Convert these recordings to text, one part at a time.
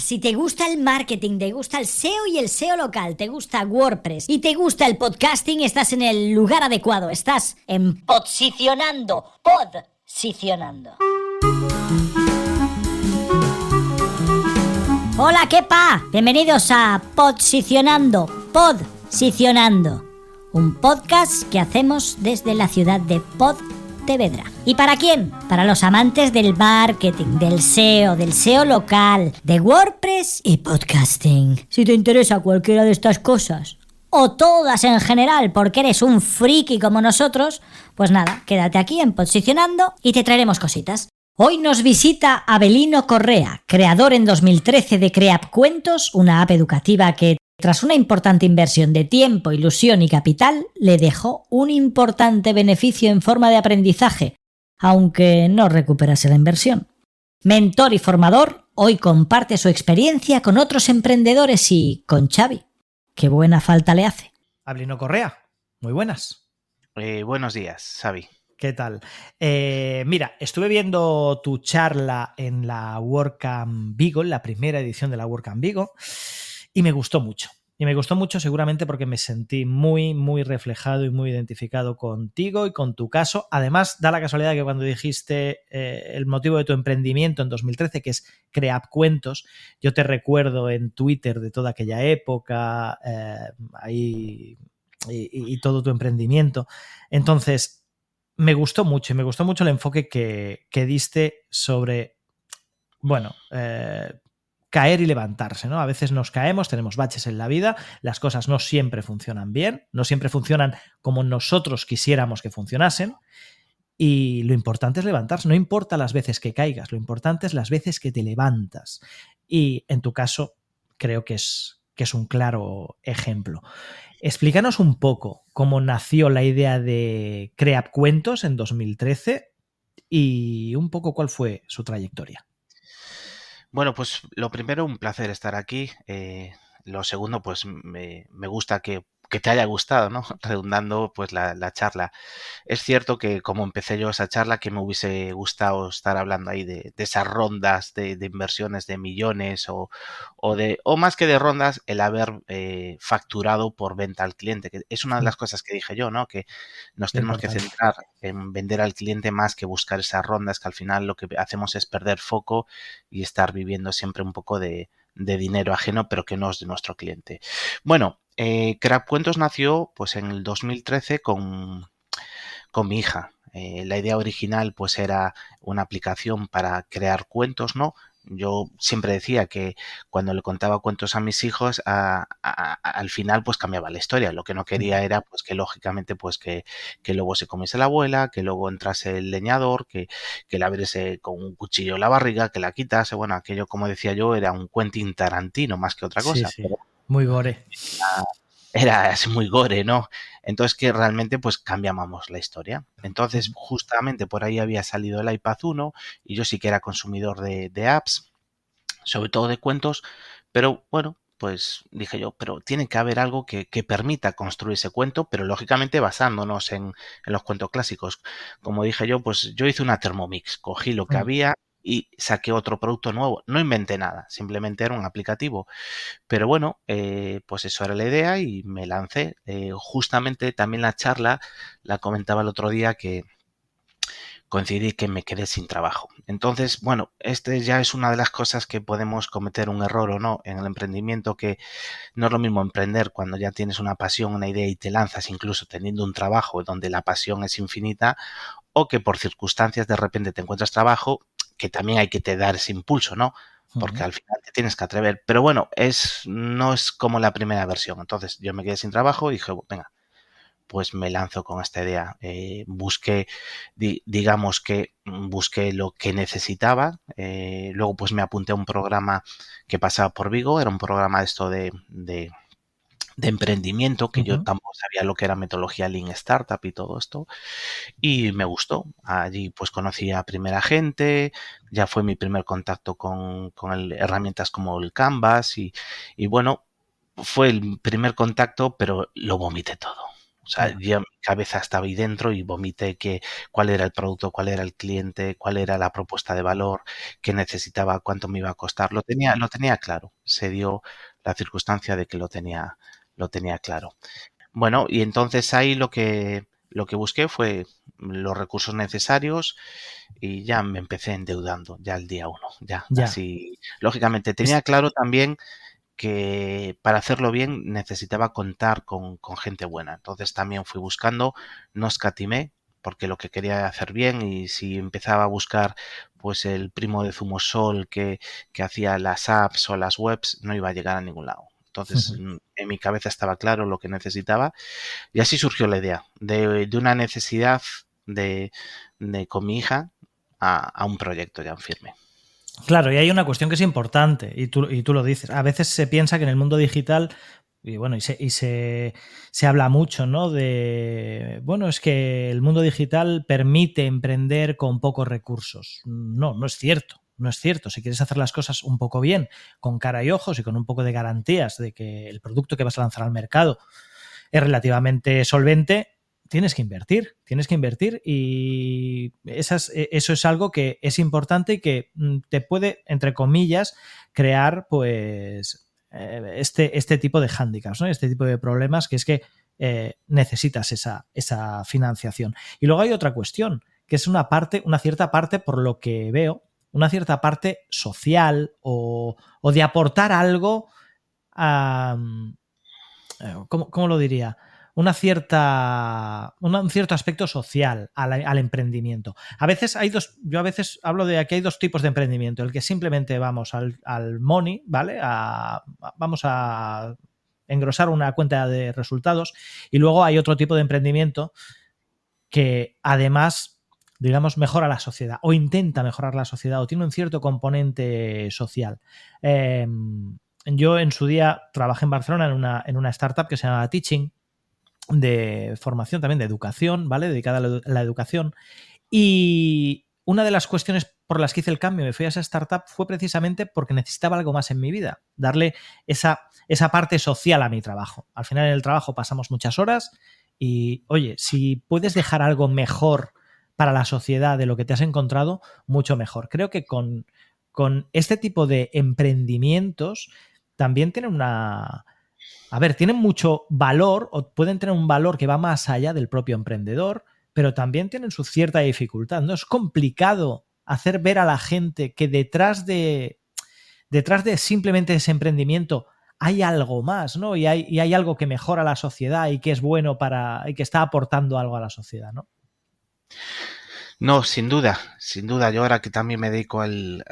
Si te gusta el marketing, te gusta el SEO y el SEO local, te gusta WordPress y te gusta el podcasting, estás en el lugar adecuado. Estás en Posicionando. Posicionando. Hola, ¿qué pa? Bienvenidos a Posicionando. Posicionando. Un podcast que hacemos desde la ciudad de Pontevedra. ¿Y para quién? Para los amantes del marketing, del SEO local, de WordPress y podcasting. Si te interesa cualquiera de estas cosas, o todas en general, porque eres un friki como nosotros, pues nada, quédate aquí en Posicionando y te traeremos cositas. Hoy nos visita Abelino Correa, creador en 2013 de CreapCuentos, una app educativa que, tras una importante inversión de tiempo, ilusión y capital, le dejó un importante beneficio en forma de aprendizaje, aunque no recuperase la inversión. Mentor y formador, hoy comparte su experiencia con otros emprendedores y con Xavi. ¡Qué buena falta le hace! Abelino Correa, muy buenas. Buenos días, Xavi. ¿Qué tal? Mira, estuve viendo tu charla en la WordCamp Vigo, en la primera edición de la WordCamp Vigo, y me gustó mucho. Y me gustó mucho seguramente porque me sentí muy reflejado y muy identificado contigo y con tu caso. Además, da la casualidad que cuando dijiste el motivo de tu emprendimiento en 2013, que es CreapCuentos, yo te recuerdo en Twitter de toda aquella época, ahí y todo tu emprendimiento. Entonces, me gustó mucho el enfoque que diste sobre, bueno, caer y levantarse, ¿no? A veces nos caemos, tenemos baches en la vida, las cosas no siempre funcionan bien, no siempre funcionan como nosotros quisiéramos que funcionasen, y lo importante es levantarse. No importa las veces que caigas, lo importante es las veces que te levantas. Y en tu caso, creo que es un claro ejemplo. Explícanos un poco cómo nació la idea de CreapCuentos en 2013 y un poco cuál fue su trayectoria. Bueno, pues lo primero, un placer estar aquí. Lo segundo, pues me gusta que te haya gustado, ¿no? Redundando pues la charla. Es cierto que como empecé yo esa charla, que me hubiese gustado estar hablando ahí de esas rondas de inversiones de millones o más que de rondas, el haber facturado por venta al cliente, que es una de las cosas que dije yo, ¿no? Que nos tenemos que centrar en vender al cliente más que buscar esas rondas, que al final lo que hacemos es perder foco y estar viviendo siempre un poco de dinero ajeno, pero que no es de nuestro cliente. Bueno, CreapCuentos nació pues en el 2013 con mi hija. La idea original pues era una aplicación para crear cuentos, ¿no? Yo siempre decía que cuando le contaba cuentos a mis hijos, al final pues cambiaba la historia. Lo que no quería era pues que lógicamente pues que luego se comiese la abuela, que luego entrase el leñador, que la abriese con un cuchillo la barriga, que la quitase. Bueno, aquello, como decía yo, era un Quentin Tarantino más que otra cosa. Sí, muy gore. Era muy gore, ¿no? Entonces que realmente pues cambiábamos la historia. Entonces justamente por ahí había salido el iPad 1 y yo sí que era consumidor de apps, sobre todo de cuentos, pero bueno, pues dije yo, pero tiene que haber algo que permita construir ese cuento, pero lógicamente basándonos en los cuentos clásicos. Como dije yo, pues yo hice una Thermomix, cogí lo que había y saqué otro producto nuevo. No inventé nada, simplemente era un aplicativo. Pero bueno, pues eso era la idea y me lancé. Justamente también la charla la comentaba el otro día que coincidí que me quedé sin trabajo. Entonces, bueno, este ya es una de las cosas que podemos cometer un error o no en el emprendimiento, que no es lo mismo emprender cuando ya tienes una pasión, una idea y te lanzas incluso teniendo un trabajo donde la pasión es infinita, o que por circunstancias de repente te encuentras trabajo, que también hay que te dar ese impulso, ¿no? Porque al final te tienes que atrever. Pero bueno, no es como la primera versión. Entonces yo me quedé sin trabajo y dije, venga, pues me lanzo con esta idea. Digamos que busqué lo que necesitaba. Luego pues me apunté a un programa que pasaba por Vigo. Era un programa de esto de emprendimiento, que yo tampoco sabía lo que era metodología Lean Startup y todo esto, y me gustó. Allí pues conocí a primera gente, ya fue mi primer contacto con herramientas como el Canvas y bueno, fue el primer contacto, pero lo vomité todo. O sea, ya mi cabeza estaba ahí dentro y vomité cuál era el producto, cuál era el cliente, cuál era la propuesta de valor, qué necesitaba, cuánto me iba a costar. Lo tenía claro. Se dio la circunstancia de que lo tenía claro. Bueno, y entonces ahí lo que busqué fue los recursos necesarios y ya me empecé endeudando, ya el día uno, ya Ya. así. Lógicamente, tenía Es- claro también que para hacerlo bien necesitaba contar con gente buena. Entonces también fui buscando, no escatimé, porque lo que quería era hacer bien y si empezaba a buscar pues el primo de Zumosol que hacía las apps o las webs, no iba a llegar a ningún lado. Entonces, en mi cabeza estaba claro lo que necesitaba y así surgió la idea de una necesidad de, con mi hija a un proyecto ya en firme. Claro, y hay una cuestión que es importante, y tú lo dices. A veces se piensa que en el mundo digital, y bueno, se habla mucho, ¿no? Bueno, es que el mundo digital permite emprender con pocos recursos. No, no es cierto. No es cierto. Si quieres hacer las cosas un poco bien, con cara y ojos y con un poco de garantías de que el producto que vas a lanzar al mercado es relativamente solvente, tienes que invertir y eso es algo que es importante y que te puede, entre comillas, crear pues este tipo de hándicaps, ¿no? Este tipo de problemas que es que necesitas esa financiación. Y luego hay otra cuestión, que es una cierta parte, por lo que veo, una cierta parte social o de aportar algo a, ¿cómo lo diría? Un cierto aspecto social al emprendimiento. Yo a veces hablo de que hay dos tipos de emprendimiento. El que simplemente vamos al money, ¿vale? Vamos a engrosar una cuenta de resultados. Y luego hay otro tipo de emprendimiento que además, digamos, mejora la sociedad o intenta mejorar la sociedad o tiene un cierto componente social. Yo en su día trabajé en Barcelona en una startup que se llama Teaching, de formación también, de educación, ¿vale? Dedicada a la educación. Y una de las cuestiones por las que hice el cambio, me fui a esa startup, fue precisamente porque necesitaba algo más en mi vida, darle esa parte social a mi trabajo. Al final en el trabajo pasamos muchas horas y, oye, si puedes dejar algo mejor para la sociedad de lo que te has encontrado, mucho mejor. Creo que con este tipo de emprendimientos también tienen tienen mucho valor o pueden tener un valor que va más allá del propio emprendedor, pero también tienen su cierta dificultad, ¿no? Es complicado hacer ver a la gente que detrás de simplemente ese emprendimiento hay algo más, ¿no? Y hay algo que mejora la sociedad y que es bueno y que está aportando algo a la sociedad, ¿no? No, sin duda, sin duda. Yo ahora que también me dedico al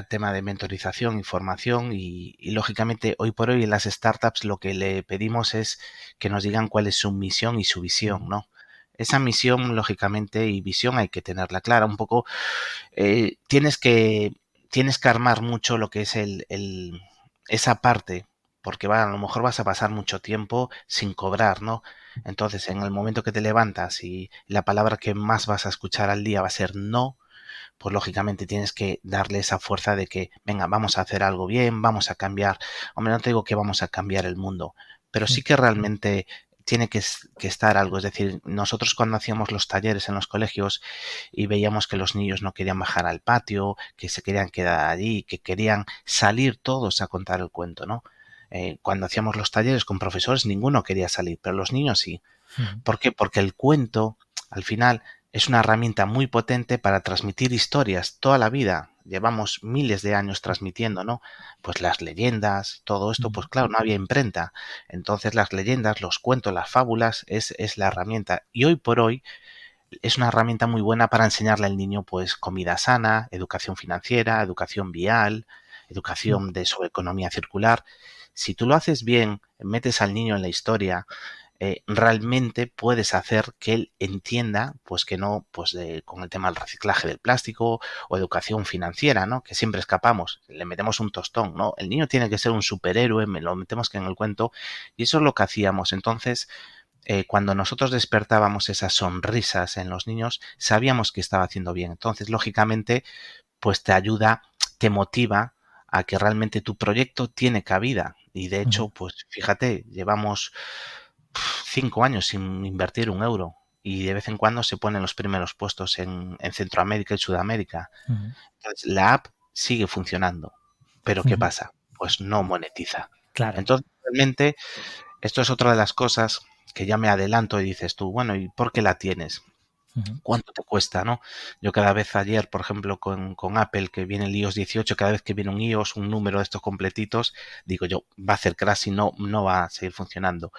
tema de mentorización, información y lógicamente hoy por hoy en las startups lo que le pedimos es que nos digan cuál es su misión y su visión, ¿no? Esa misión, lógicamente, y visión hay que tenerla clara. Un poco, tienes que armar mucho lo que es esa parte, porque a lo mejor vas a pasar mucho tiempo sin cobrar, ¿no? Entonces, en el momento que te levantas y la palabra que más vas a escuchar al día va a ser no, pues lógicamente tienes que darle esa fuerza de que, venga, vamos a hacer algo bien, vamos a cambiar. Hombre, no te digo que vamos a cambiar el mundo, pero sí que realmente tiene que estar algo. Es decir, nosotros cuando hacíamos los talleres en los colegios y veíamos que los niños no querían bajar al patio, que se querían quedar allí, que querían salir todos a contar el cuento, ¿no? Cuando hacíamos los talleres con profesores, ninguno quería salir, pero los niños sí. ¿Por qué? Porque el cuento, al final, es una herramienta muy potente para transmitir historias toda la vida. Llevamos miles de años transmitiendo, ¿no? Pues las leyendas, todo esto, pues claro, no había imprenta. Entonces las leyendas, los cuentos, las fábulas es la herramienta. Y hoy por hoy es una herramienta muy buena para enseñarle al niño, pues, comida sana, educación financiera, educación vial, educación sobre economía circular. Si tú lo haces bien, metes al niño en la historia, realmente puedes hacer que él entienda, pues que no, pues con el tema del reciclaje del plástico o educación financiera, ¿no? Que siempre escapamos, le metemos un tostón, ¿no? El niño tiene que ser un superhéroe, me lo metemos que en el cuento y eso es lo que hacíamos. Entonces, cuando nosotros despertábamos esas sonrisas en los niños, sabíamos que estaba haciendo bien. Entonces, lógicamente, pues te ayuda, te motiva a que realmente tu proyecto tiene cabida. Y de hecho, pues fíjate, llevamos 5 años sin invertir un euro y de vez en cuando se ponen los primeros puestos en Centroamérica y Sudamérica. Ujú. Entonces, la app sigue funcionando, pero ¿qué Ujú. pasa? Pues no monetiza. Claro. Entonces, realmente, esto es otra de las cosas que ya me adelanto y dices tú, bueno, ¿y por qué la tienes? Ujú. ¿Cuánto te cuesta, no? Yo cada vez ayer, por ejemplo, con Apple, que viene el iOS 18, cada vez que viene un iOS, un número de estos completitos, digo yo, va a hacer crash y no va a seguir funcionando.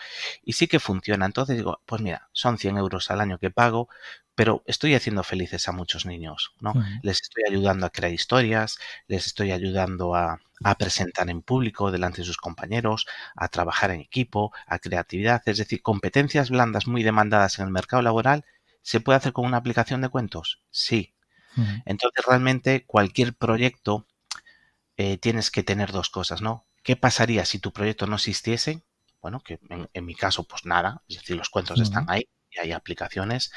Y sí que funciona. Entonces digo, pues mira, son 100 euros al año que pago, pero estoy haciendo felices a muchos niños, ¿no? Ujú. Les estoy ayudando a crear historias, les estoy ayudando a presentar en público delante de sus compañeros, a trabajar en equipo, a creatividad, es decir, competencias blandas muy demandadas en el mercado laboral. ¿Se puede hacer con una aplicación de cuentos? Sí. Ujú. Entonces, realmente cualquier proyecto tienes que tener dos cosas, ¿no? ¿Qué pasaría si tu proyecto no existiese? Bueno, que en mi caso, pues nada, es decir, los cuentos están Ujú. ahí y hay aplicaciones,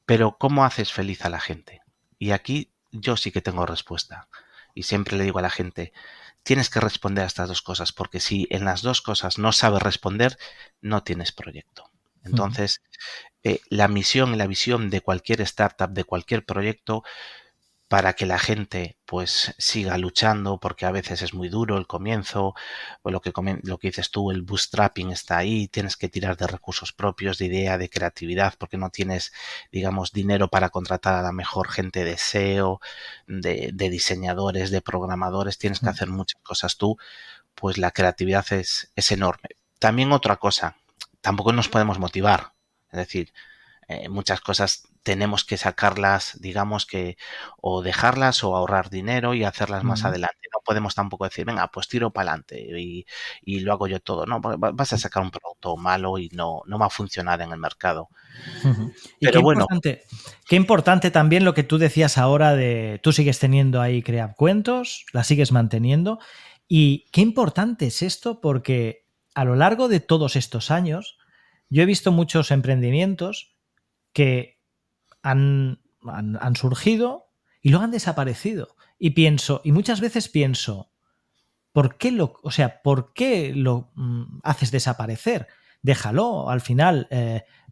pero ¿cómo haces feliz a la gente? Y aquí yo sí que tengo respuesta. Y siempre le digo a la gente, tienes que responder a estas dos cosas, porque si en las dos cosas no sabes responder, no tienes proyecto. Ujú. Entonces, la misión y la visión de cualquier startup, de cualquier proyecto, para que la gente pues siga luchando, porque a veces es muy duro el comienzo, o lo que dices tú, el bootstrapping está ahí, tienes que tirar de recursos propios, de idea, de creatividad, porque no tienes, digamos, dinero para contratar a la mejor gente de SEO, de diseñadores, de programadores, tienes que Ujú. hacer muchas cosas tú, pues la creatividad es enorme. También otra cosa, tampoco nos podemos motivar, es decir, muchas cosas tenemos que sacarlas, digamos que, o dejarlas o ahorrar dinero y hacerlas más Ujú. adelante. No podemos tampoco decir, venga, pues tiro para adelante y lo hago yo todo. No, porque vas a sacar un producto malo y no va a funcionar en el mercado. Ujú. Y Pero bueno, qué importante también lo que tú decías ahora de tú sigues teniendo ahí Crea Cuentos, la sigues manteniendo. Y qué importante es esto porque a lo largo de todos estos años yo he visto muchos emprendimientos que han surgido y luego han desaparecido. Y muchas veces pienso, ¿por qué lo haces desaparecer? Déjalo, al final,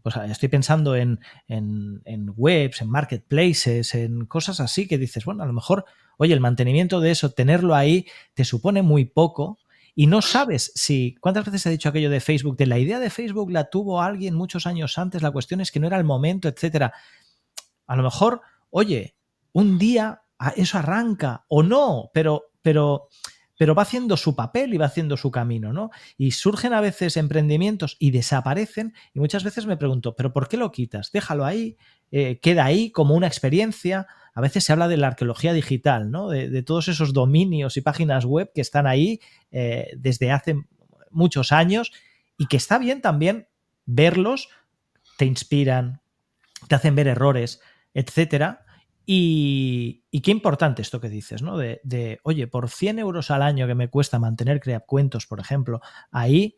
pues estoy pensando en webs, en marketplaces, en cosas así que dices, bueno, a lo mejor, oye, el mantenimiento de eso, tenerlo ahí, te supone muy poco y no sabes si, ¿cuántas veces he dicho aquello de Facebook? De la idea de Facebook la tuvo alguien muchos años antes, la cuestión es que no era el momento, etcétera. A lo mejor, oye, un día eso arranca o no, pero va haciendo su papel y va haciendo su camino, ¿no? Y surgen a veces emprendimientos y desaparecen y muchas veces me pregunto, ¿pero por qué lo quitas? Déjalo ahí, queda ahí como una experiencia. A veces se habla de la arqueología digital, ¿no? De todos esos dominios y páginas web que están ahí desde hace muchos años y que está bien también verlos, te inspiran, te hacen ver errores, etcétera. Y qué importante esto que dices, ¿no? Oye, por 100 euros al año que me cuesta mantener Cuentos, por ejemplo, ahí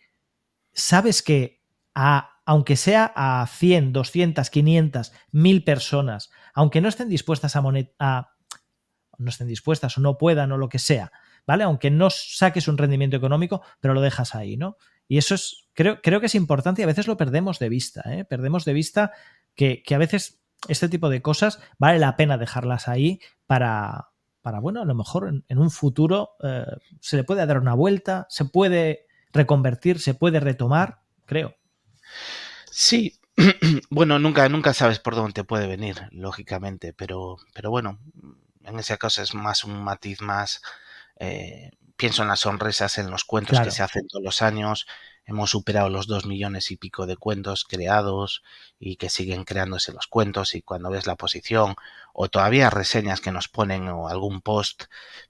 sabes que aunque sea a 100, 200, 500, 1000 personas, aunque no estén dispuestas no estén dispuestas o no puedan o lo que sea, ¿vale? Aunque no saques un rendimiento económico, pero lo dejas ahí, ¿no? Y eso creo que es importante y a veces lo perdemos de vista, ¿eh? Perdemos de vista que a veces este tipo de cosas vale la pena dejarlas ahí para bueno, a lo mejor en un futuro se le puede dar una vuelta, se puede reconvertir, se puede retomar, creo. sí, bueno, nunca sabes por dónde te puede venir, lógicamente, pero bueno, en ese caso es más un matiz más. Pienso en las sonrisas, en los cuentos que se Claro. hacen todos los años. Hemos superado los 2 millones y pico de cuentos creados y que siguen creándose los cuentos. Y cuando ves la posición o todavía reseñas que nos ponen o algún post,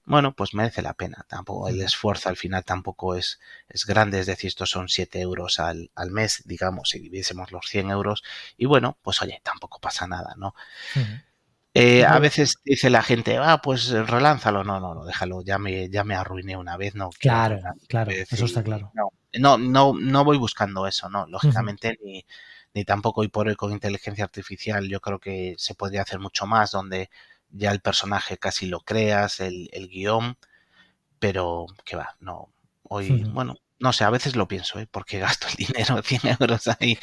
bueno, pues merece la pena. Tampoco el Ujú. esfuerzo al final tampoco es grande. Es decir, estos son 7 euros al mes, digamos, si dividiésemos los 100 euros. Y bueno, pues oye, tampoco pasa nada, ¿no? Ujú. A Yo, veces dice la gente, pues relánzalo. No, déjalo, ya me arruiné una vez, no quiero claro, arruinar otra claro, vez eso está y claro. no voy buscando eso, no, Ujú. lógicamente, ni tampoco hoy por hoy con inteligencia artificial yo creo que se podría hacer mucho más, donde ya el personaje casi lo creas, el guión, pero que va, no, hoy, Ujú. bueno. No sé, a veces lo pienso, ¿eh? Porque gasto el dinero, 100 euros ahí.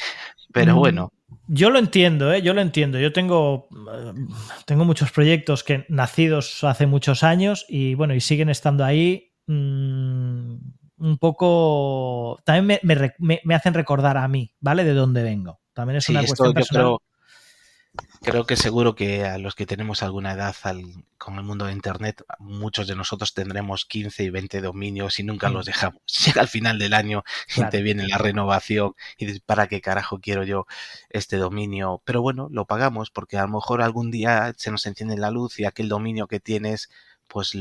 Pero Mm, bueno, Yo lo entiendo, ¿eh? Yo lo entiendo. Yo tengo muchos proyectos que nacidos hace muchos años y bueno, y siguen estando ahí. Un poco. También me hacen recordar a mí, ¿vale? De dónde vengo. También es sí, una esto cuestión yo personal. creo que seguro que a los que tenemos alguna edad con el mundo de Internet, muchos de nosotros tendremos 15 y 20 dominios y nunca los dejamos. Llega al final del año y te Claro. viene la renovación y dices, ¿para qué carajo quiero yo este dominio? Pero bueno, lo pagamos porque a lo mejor algún día se nos enciende la luz y aquel dominio que tienes, pues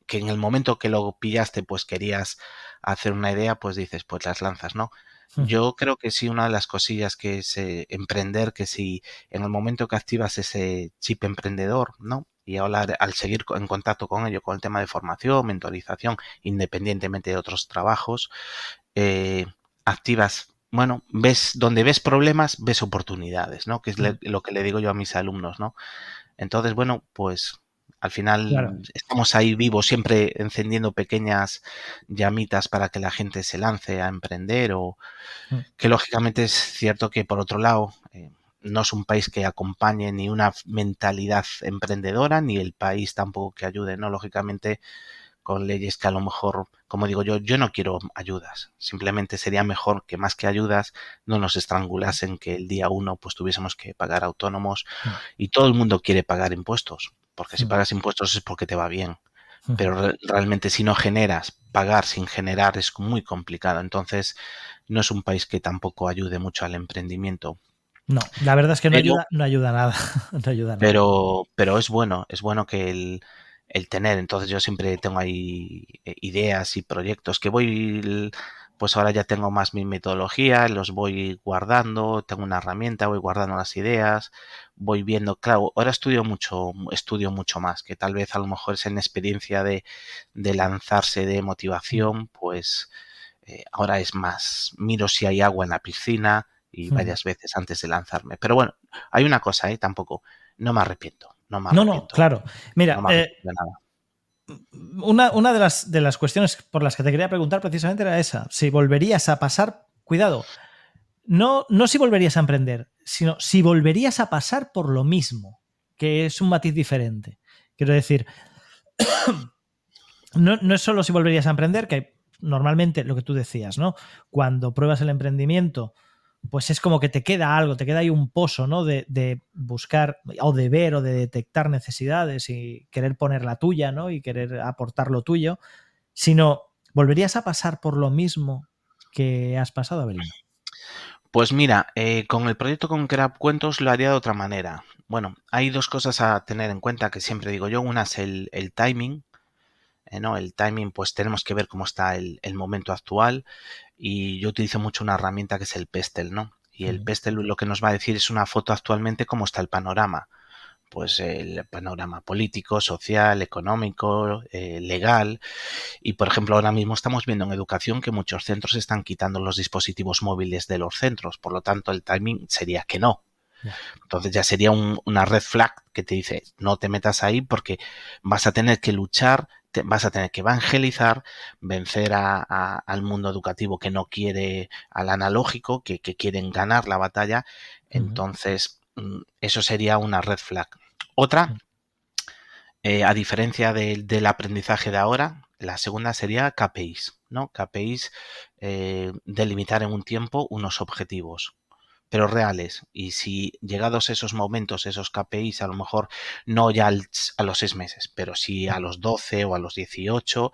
que en el momento que lo pillaste, pues querías hacer una idea, pues dices, pues las lanzas, ¿no? Yo creo que sí, una de las cosillas que es emprender, que si en el momento que activas ese chip emprendedor, ¿no? Y ahora al seguir en contacto con ello, con el tema de formación, mentorización, independientemente de otros trabajos, eh, activas, bueno, ves donde ves problemas, ves oportunidades, ¿no? Que es lo que le digo yo a mis alumnos, ¿no? Entonces, bueno, pues al Claro. final estamos ahí vivos, siempre encendiendo pequeñas llamitas para que la gente se lance a emprender o que lógicamente es cierto que por otro lado no es un país que acompañe ni una mentalidad emprendedora ni el país tampoco que ayude, ¿no? Lógicamente con leyes que a lo mejor, como digo yo no quiero ayudas, simplemente sería mejor que más que ayudas no nos estrangulasen, que el día uno pues tuviésemos que pagar autónomos y todo el mundo quiere pagar impuestos, porque si pagas impuestos es porque te va bien, pero realmente si no generas, pagar sin generar es muy complicado. Entonces, no es un país que tampoco ayude mucho al emprendimiento. No, la verdad es que Pero, no ayuda nada. No ayuda nada. pero es bueno que el tener. Entonces, yo siempre tengo ahí ideas y proyectos que voy, pues ahora ya tengo más mi metodología, los voy guardando, tengo una herramienta, voy guardando las ideas, voy viendo, claro, ahora estudio mucho más, que tal vez a lo mejor es en experiencia de lanzarse de motivación, pues ahora es más, miro si hay agua en la piscina y varias veces antes de lanzarme. Pero bueno, hay una cosa, tampoco, no me arrepiento, no me No, arrepiento, claro. Mira, no me arrepiento de nada. una de las cuestiones por las que te quería preguntar precisamente era esa. Si volverías a pasar, cuidado, no si volverías a emprender, sino si volverías a pasar por lo mismo, que es un matiz diferente. Quiero decir, no es solo si volverías a emprender, que normalmente lo que tú decías, ¿no? Cuando pruebas el emprendimiento, pues es como que te queda algo, te queda ahí un pozo, ¿no? De buscar o de ver o de detectar necesidades y querer poner la tuya, ¿no? Y querer aportar lo tuyo, sino volverías a pasar por lo mismo que has pasado, Abelino. Pues mira, con el proyecto con Crap Cuentos lo haría de otra manera. Bueno, hay dos cosas a tener en cuenta que siempre digo yo. Una es el timing, ¿no? El timing, pues tenemos que ver cómo está el momento actual y yo utilizo mucho una herramienta que es el Pestel, ¿no? Y el Pestel lo que nos va a decir es una foto actualmente cómo está el panorama. Pues el panorama político, social, económico, legal. Y por ejemplo, ahora mismo estamos viendo en educación que muchos centros están quitando los dispositivos móviles de los centros. Por lo tanto, el timing sería que no. Ya. Entonces ya sería una red flag que te dice, no te metas ahí porque vas a tener que luchar, vas a tener que evangelizar, vencer al mundo educativo que no quiere, al analógico, que quieren ganar la batalla. Entonces, eso sería una red flag. Otra, a diferencia del aprendizaje de ahora, la segunda sería KPIs, ¿no? KPIs, delimitar en un tiempo unos objetivos, pero reales. Y si llegados esos momentos, esos KPIs, a lo mejor no ya a los 6 meses, pero sí a los 12 o a los 18,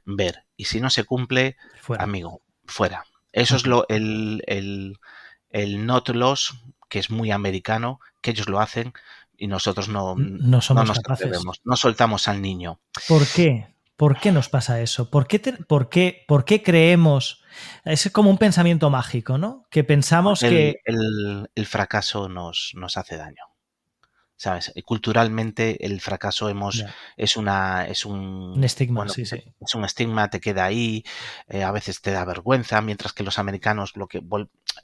ver. Y si no se cumple, Fuera. amigo, fuera. Eso es el not loss, que es muy americano, que ellos lo hacen y nosotros No no somos nos capaces. atrevemos, no soltamos al niño. ¿Por qué? ¿Por qué nos pasa eso? ¿Por qué creemos? Es como un pensamiento mágico, ¿no? Que pensamos Porque que... el fracaso nos hace daño. ¿sabes? Culturalmente el fracaso Ya. es Un estigma, bueno, sí, sí. es un estigma, te queda ahí, a veces te da vergüenza, mientras que los americanos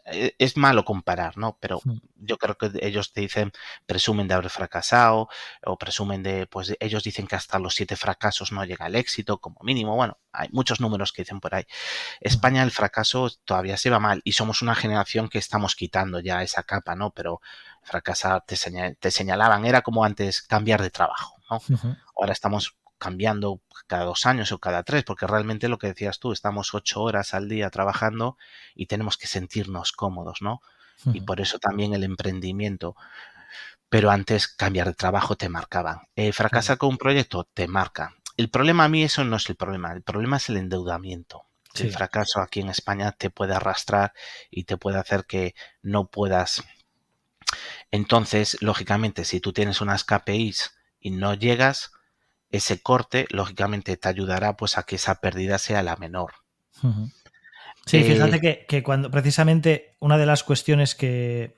es malo comparar, ¿no? Pero Mm. yo creo que ellos te dicen, presumen de haber fracasado, o presumen pues ellos dicen que hasta los 7 fracasos no llega al éxito, como mínimo. Bueno, hay muchos números que dicen por ahí. Ujú. España, el fracaso todavía se va mal y somos una generación que estamos quitando ya esa capa, ¿no? Pero fracasar, te señalaban, era como antes cambiar de trabajo, ¿no? Ujú. Ahora estamos cambiando cada 2 años o cada 3, porque realmente lo que decías tú, estamos 8 horas al día trabajando y tenemos que sentirnos cómodos, ¿no? Y Ujú. por eso también el emprendimiento. Pero antes cambiar de trabajo te marcaban. Claro. Fracasar con un proyecto te marca. El problema a mí eso no es el problema es el endeudamiento. El Sí. fracaso aquí en España te puede arrastrar y te puede hacer que no puedas. Entonces, lógicamente, si tú tienes unas KPIs y no llegas, ese corte, lógicamente, te ayudará pues a que esa pérdida sea la menor. Ujú. Sí, Eh, fíjate que cuando precisamente una de las cuestiones en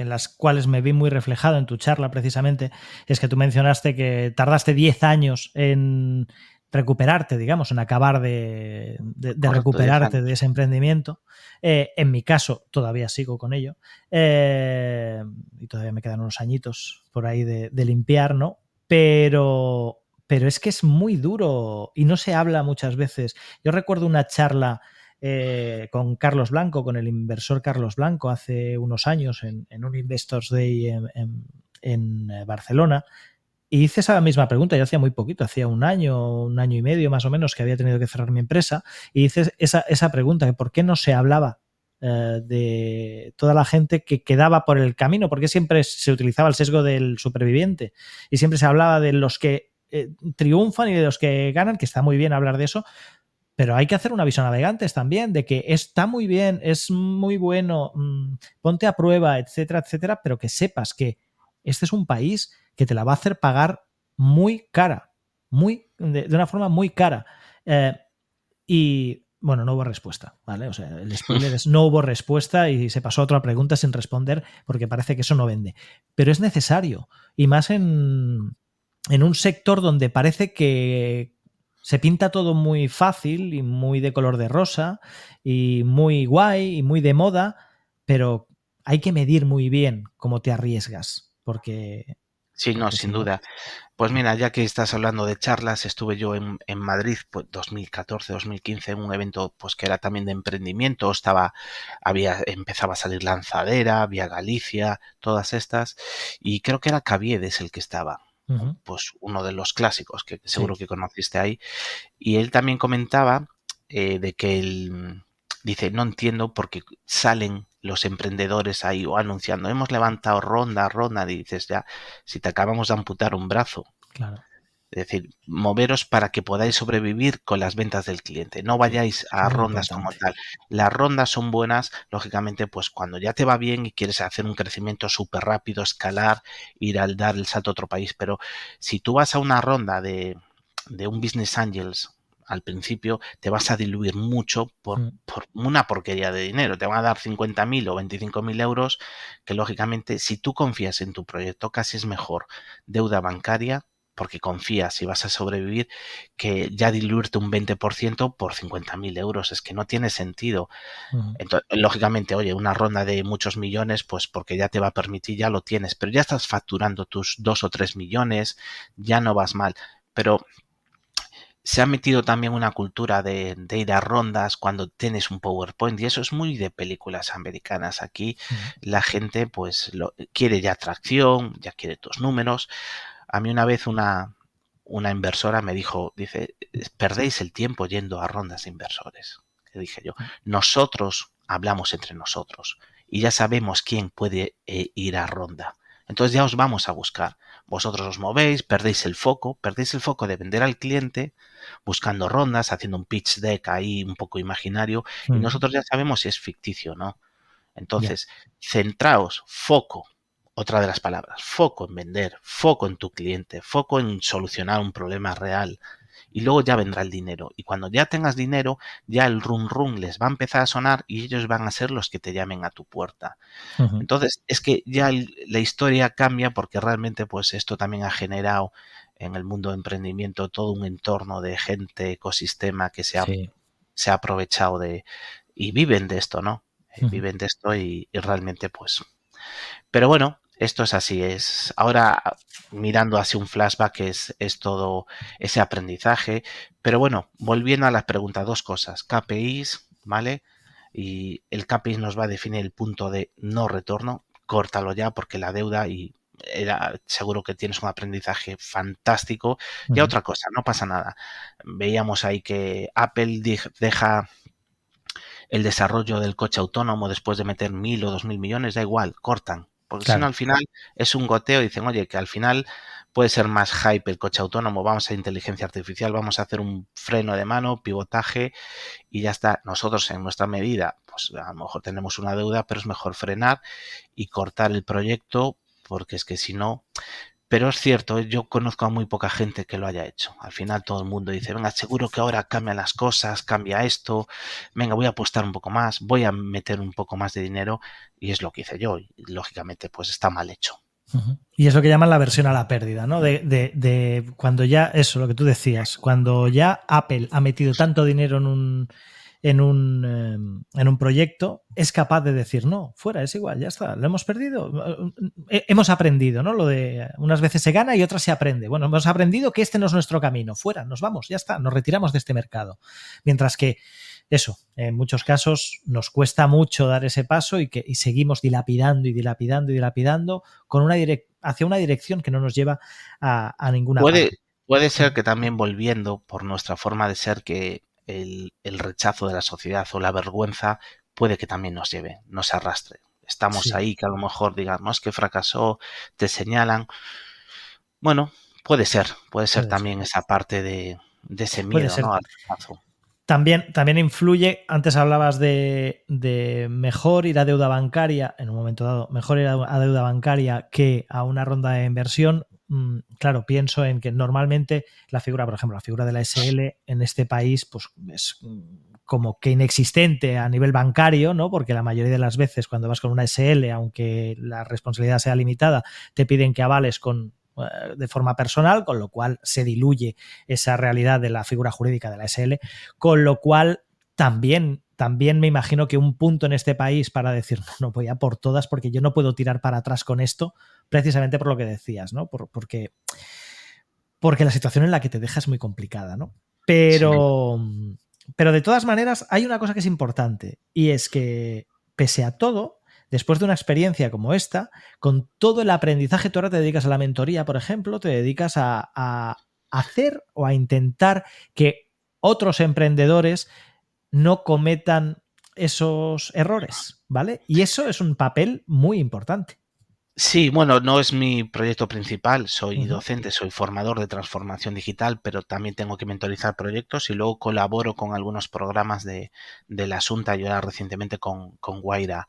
las cuales me vi muy reflejado en tu charla precisamente es que tú mencionaste que tardaste 10 años en recuperarte, digamos, en acabar de correcto, 10 recuperarte de años. ese emprendimiento. En mi caso, todavía sigo con ello. Y todavía me quedan unos añitos por ahí de limpiar, ¿no? Pero es que es muy duro y no se habla muchas veces. Yo recuerdo una charla con Carlos Blanco, con el inversor Carlos Blanco, hace unos años en un Investors Day en Barcelona. Y hice esa misma pregunta, yo hacía muy poquito, hacía un año y medio más o menos que había tenido que cerrar mi empresa, y hice esa pregunta, que por qué no se hablaba de toda la gente que quedaba por el camino, porque siempre se utilizaba el sesgo del superviviente y siempre se hablaba de los que triunfan y de los que ganan, que está muy bien hablar de eso, pero hay que hacer una visión navegantes también, de que está muy bien, es muy bueno, ponte a prueba, etcétera, etcétera, pero que sepas que este es un país que te la va a hacer pagar muy cara, de una forma muy cara. Eh, y bueno, no hubo respuesta, ¿vale? O sea, el spoiler es no hubo respuesta y se pasó a otra pregunta sin responder porque parece que eso no vende. Pero es necesario, y más en un sector donde parece que se pinta todo muy fácil y muy de color de rosa y muy guay y muy de moda, pero hay que medir muy bien cómo te arriesgas, Sí, no, porque sin si no... duda. Pues mira, ya que estás hablando de charlas, estuve yo en Madrid, pues 2014, 2015, en un evento pues que era también de emprendimiento, empezaba a salir Lanzadera, Vía Galicia, todas estas, y creo que era Caviedes el que estaba, Ujú. pues uno de los clásicos que Sí. seguro que conociste ahí, y él también comentaba de que dice, no entiendo por qué salen los emprendedores ahí o anunciando, hemos levantado ronda, ronda, y dices ya, si te acabamos de amputar un brazo. Claro. Es decir, moveros para que podáis sobrevivir con las ventas del cliente. No Sí, vayáis es a muy rondas como importante. tal. Las rondas son buenas, lógicamente, pues cuando ya te va bien y quieres hacer un crecimiento súper rápido, escalar, ir al dar el salto a otro país. Pero si tú vas a una ronda de un Business Angels al principio, te vas a diluir mucho Mm. por una porquería de dinero. Te van a dar 50.000 o 25.000 euros, que lógicamente, si tú confías en tu proyecto, casi es mejor deuda bancaria porque confías y vas a sobrevivir, que ya diluirte un 20% por 50.000 euros. Es que no tiene sentido. Ujú. Entonces, lógicamente, oye, una ronda de muchos millones, pues porque ya te va a permitir, ya lo tienes, pero ya estás facturando tus 2 o 3 millones, ya no vas mal. Pero se ha metido también una cultura de ir a rondas cuando tienes un PowerPoint y eso es muy de películas americanas. Aquí Ujú. la gente pues quiere ya atracción, ya quiere tus números. A mí una vez una inversora me dijo, dice, perdéis el tiempo yendo a rondas de inversores. Le dije yo, nosotros hablamos entre nosotros y ya sabemos quién puede ir a ronda. Entonces ya os vamos a buscar. Vosotros os movéis, perdéis el foco de vender al cliente, buscando rondas, haciendo un pitch deck ahí un poco imaginario, y Mm. nosotros ya sabemos si es ficticio o no. Ya. Entonces, centraos, foco, otra de las palabras, foco en vender, foco en tu cliente, foco en solucionar un problema real y luego ya vendrá el dinero. Y cuando ya tengas dinero, ya el run run les va a empezar a sonar y ellos van a ser los que te llamen a tu puerta. Ujú. Entonces, es que ya la historia cambia porque realmente pues esto también ha generado en el mundo de emprendimiento todo un entorno de gente, ecosistema que Sí. se ha aprovechado y viven de esto, ¿no? Ujú. Viven de esto y realmente pues... Pero bueno, esto es así, es ahora mirando hacia un flashback es todo ese aprendizaje. Pero bueno, volviendo a las preguntas, dos cosas, KPIs, ¿vale? Y el KPI nos va a definir el punto de no retorno, córtalo ya porque la deuda y seguro que tienes un aprendizaje fantástico. Y Ujú. otra cosa, no pasa nada. Veíamos ahí que Apple deja el desarrollo del coche autónomo después de meter 1.000 o 2.000 millones, da igual, cortan. Porque si no, Claro. al final es un goteo y dicen, oye, que al final puede ser más hype el coche autónomo, vamos a inteligencia artificial, vamos a hacer un freno de mano, pivotaje y ya está. Nosotros en nuestra medida, pues a lo mejor tenemos una deuda, pero es mejor frenar y cortar el proyecto porque es que si no, pero es cierto, yo conozco a muy poca gente que lo haya hecho. Al final todo el mundo dice, venga, seguro que ahora cambian las cosas, cambia esto, venga, voy a apostar un poco más, voy a meter un poco más de dinero y es lo que hice yo. Y lógicamente, pues está mal hecho. Ujú. Y es lo que llaman la versión a la pérdida, ¿no? De cuando ya, eso, lo que tú decías, cuando ya Apple ha metido tanto dinero en un proyecto, es capaz de decir, no, fuera, es igual, ya está, lo hemos perdido. Hemos aprendido, ¿no? Lo de unas veces se gana y otras se aprende. Bueno, hemos aprendido que este no es nuestro camino, fuera, nos vamos, ya está, nos retiramos de este mercado. Mientras que eso, en muchos casos nos cuesta mucho dar ese paso y seguimos dilapidando y dilapidando y dilapidando con hacia una dirección que no nos lleva a ninguna Puede, parte. puede ser que también volviendo por nuestra forma de ser, que el rechazo de la sociedad o la vergüenza puede que también nos lleve, nos arrastre. Estamos Sí, ahí que a lo mejor digamos que fracasó, te señalan. Bueno, puede ser puede ser. también esa parte de ese Puede miedo, ser. ¿no? Al rechazo. También influye, antes hablabas de mejor ir a deuda bancaria, en un momento dado, mejor ir a deuda bancaria que a una ronda de inversión. Claro, pienso en que normalmente la figura, por ejemplo, la figura de la SL en este país, pues es como que inexistente a nivel bancario, ¿no? Porque la mayoría de las veces cuando vas con una SL, aunque la responsabilidad sea limitada, te piden que avales de forma personal, con lo cual se diluye esa realidad de la figura jurídica de la SL, con lo cual también me imagino que un punto en este país para decir, no voy a por todas porque yo no puedo tirar para atrás con esto, precisamente por lo que decías, ¿no? Porque la situación en la que te deja es muy complicada, ¿no? Sí. Pero de todas maneras hay una cosa que es importante y es que pese a todo, después de una experiencia como esta, con todo el aprendizaje, tú ahora te dedicas a la mentoría, por ejemplo, te dedicas a hacer o a intentar que otros emprendedores no cometan esos errores, ¿vale? Y eso es un papel muy importante. Sí, bueno, no es mi proyecto principal, soy Ujú. docente, soy formador de transformación digital, pero también tengo que mentorizar proyectos y luego colaboro con algunos programas de la Asunta, yo ahora recientemente con Guaira.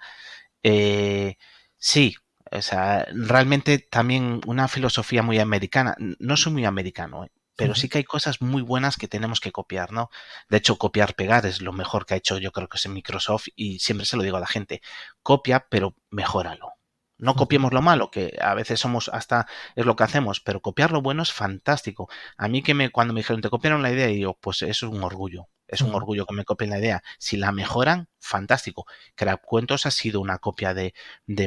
Eh, sí, o sea, realmente también una filosofía muy americana. No soy muy americano, pero Ujú. sí que hay cosas muy buenas que tenemos que copiar, ¿no? De hecho, copiar, pegar es lo mejor que ha hecho, yo creo que es en Microsoft y siempre se lo digo a la gente, copia, pero mejóralo. No Ujú. copiemos lo malo, que a veces somos hasta es lo que hacemos, pero copiar lo bueno es fantástico. A mí cuando me dijeron te copiaron la idea y yo, pues eso es un orgullo. Es un Ujú. orgullo que me copien la idea. Si la mejoran, fantástico. Cuentos ha sido una copia de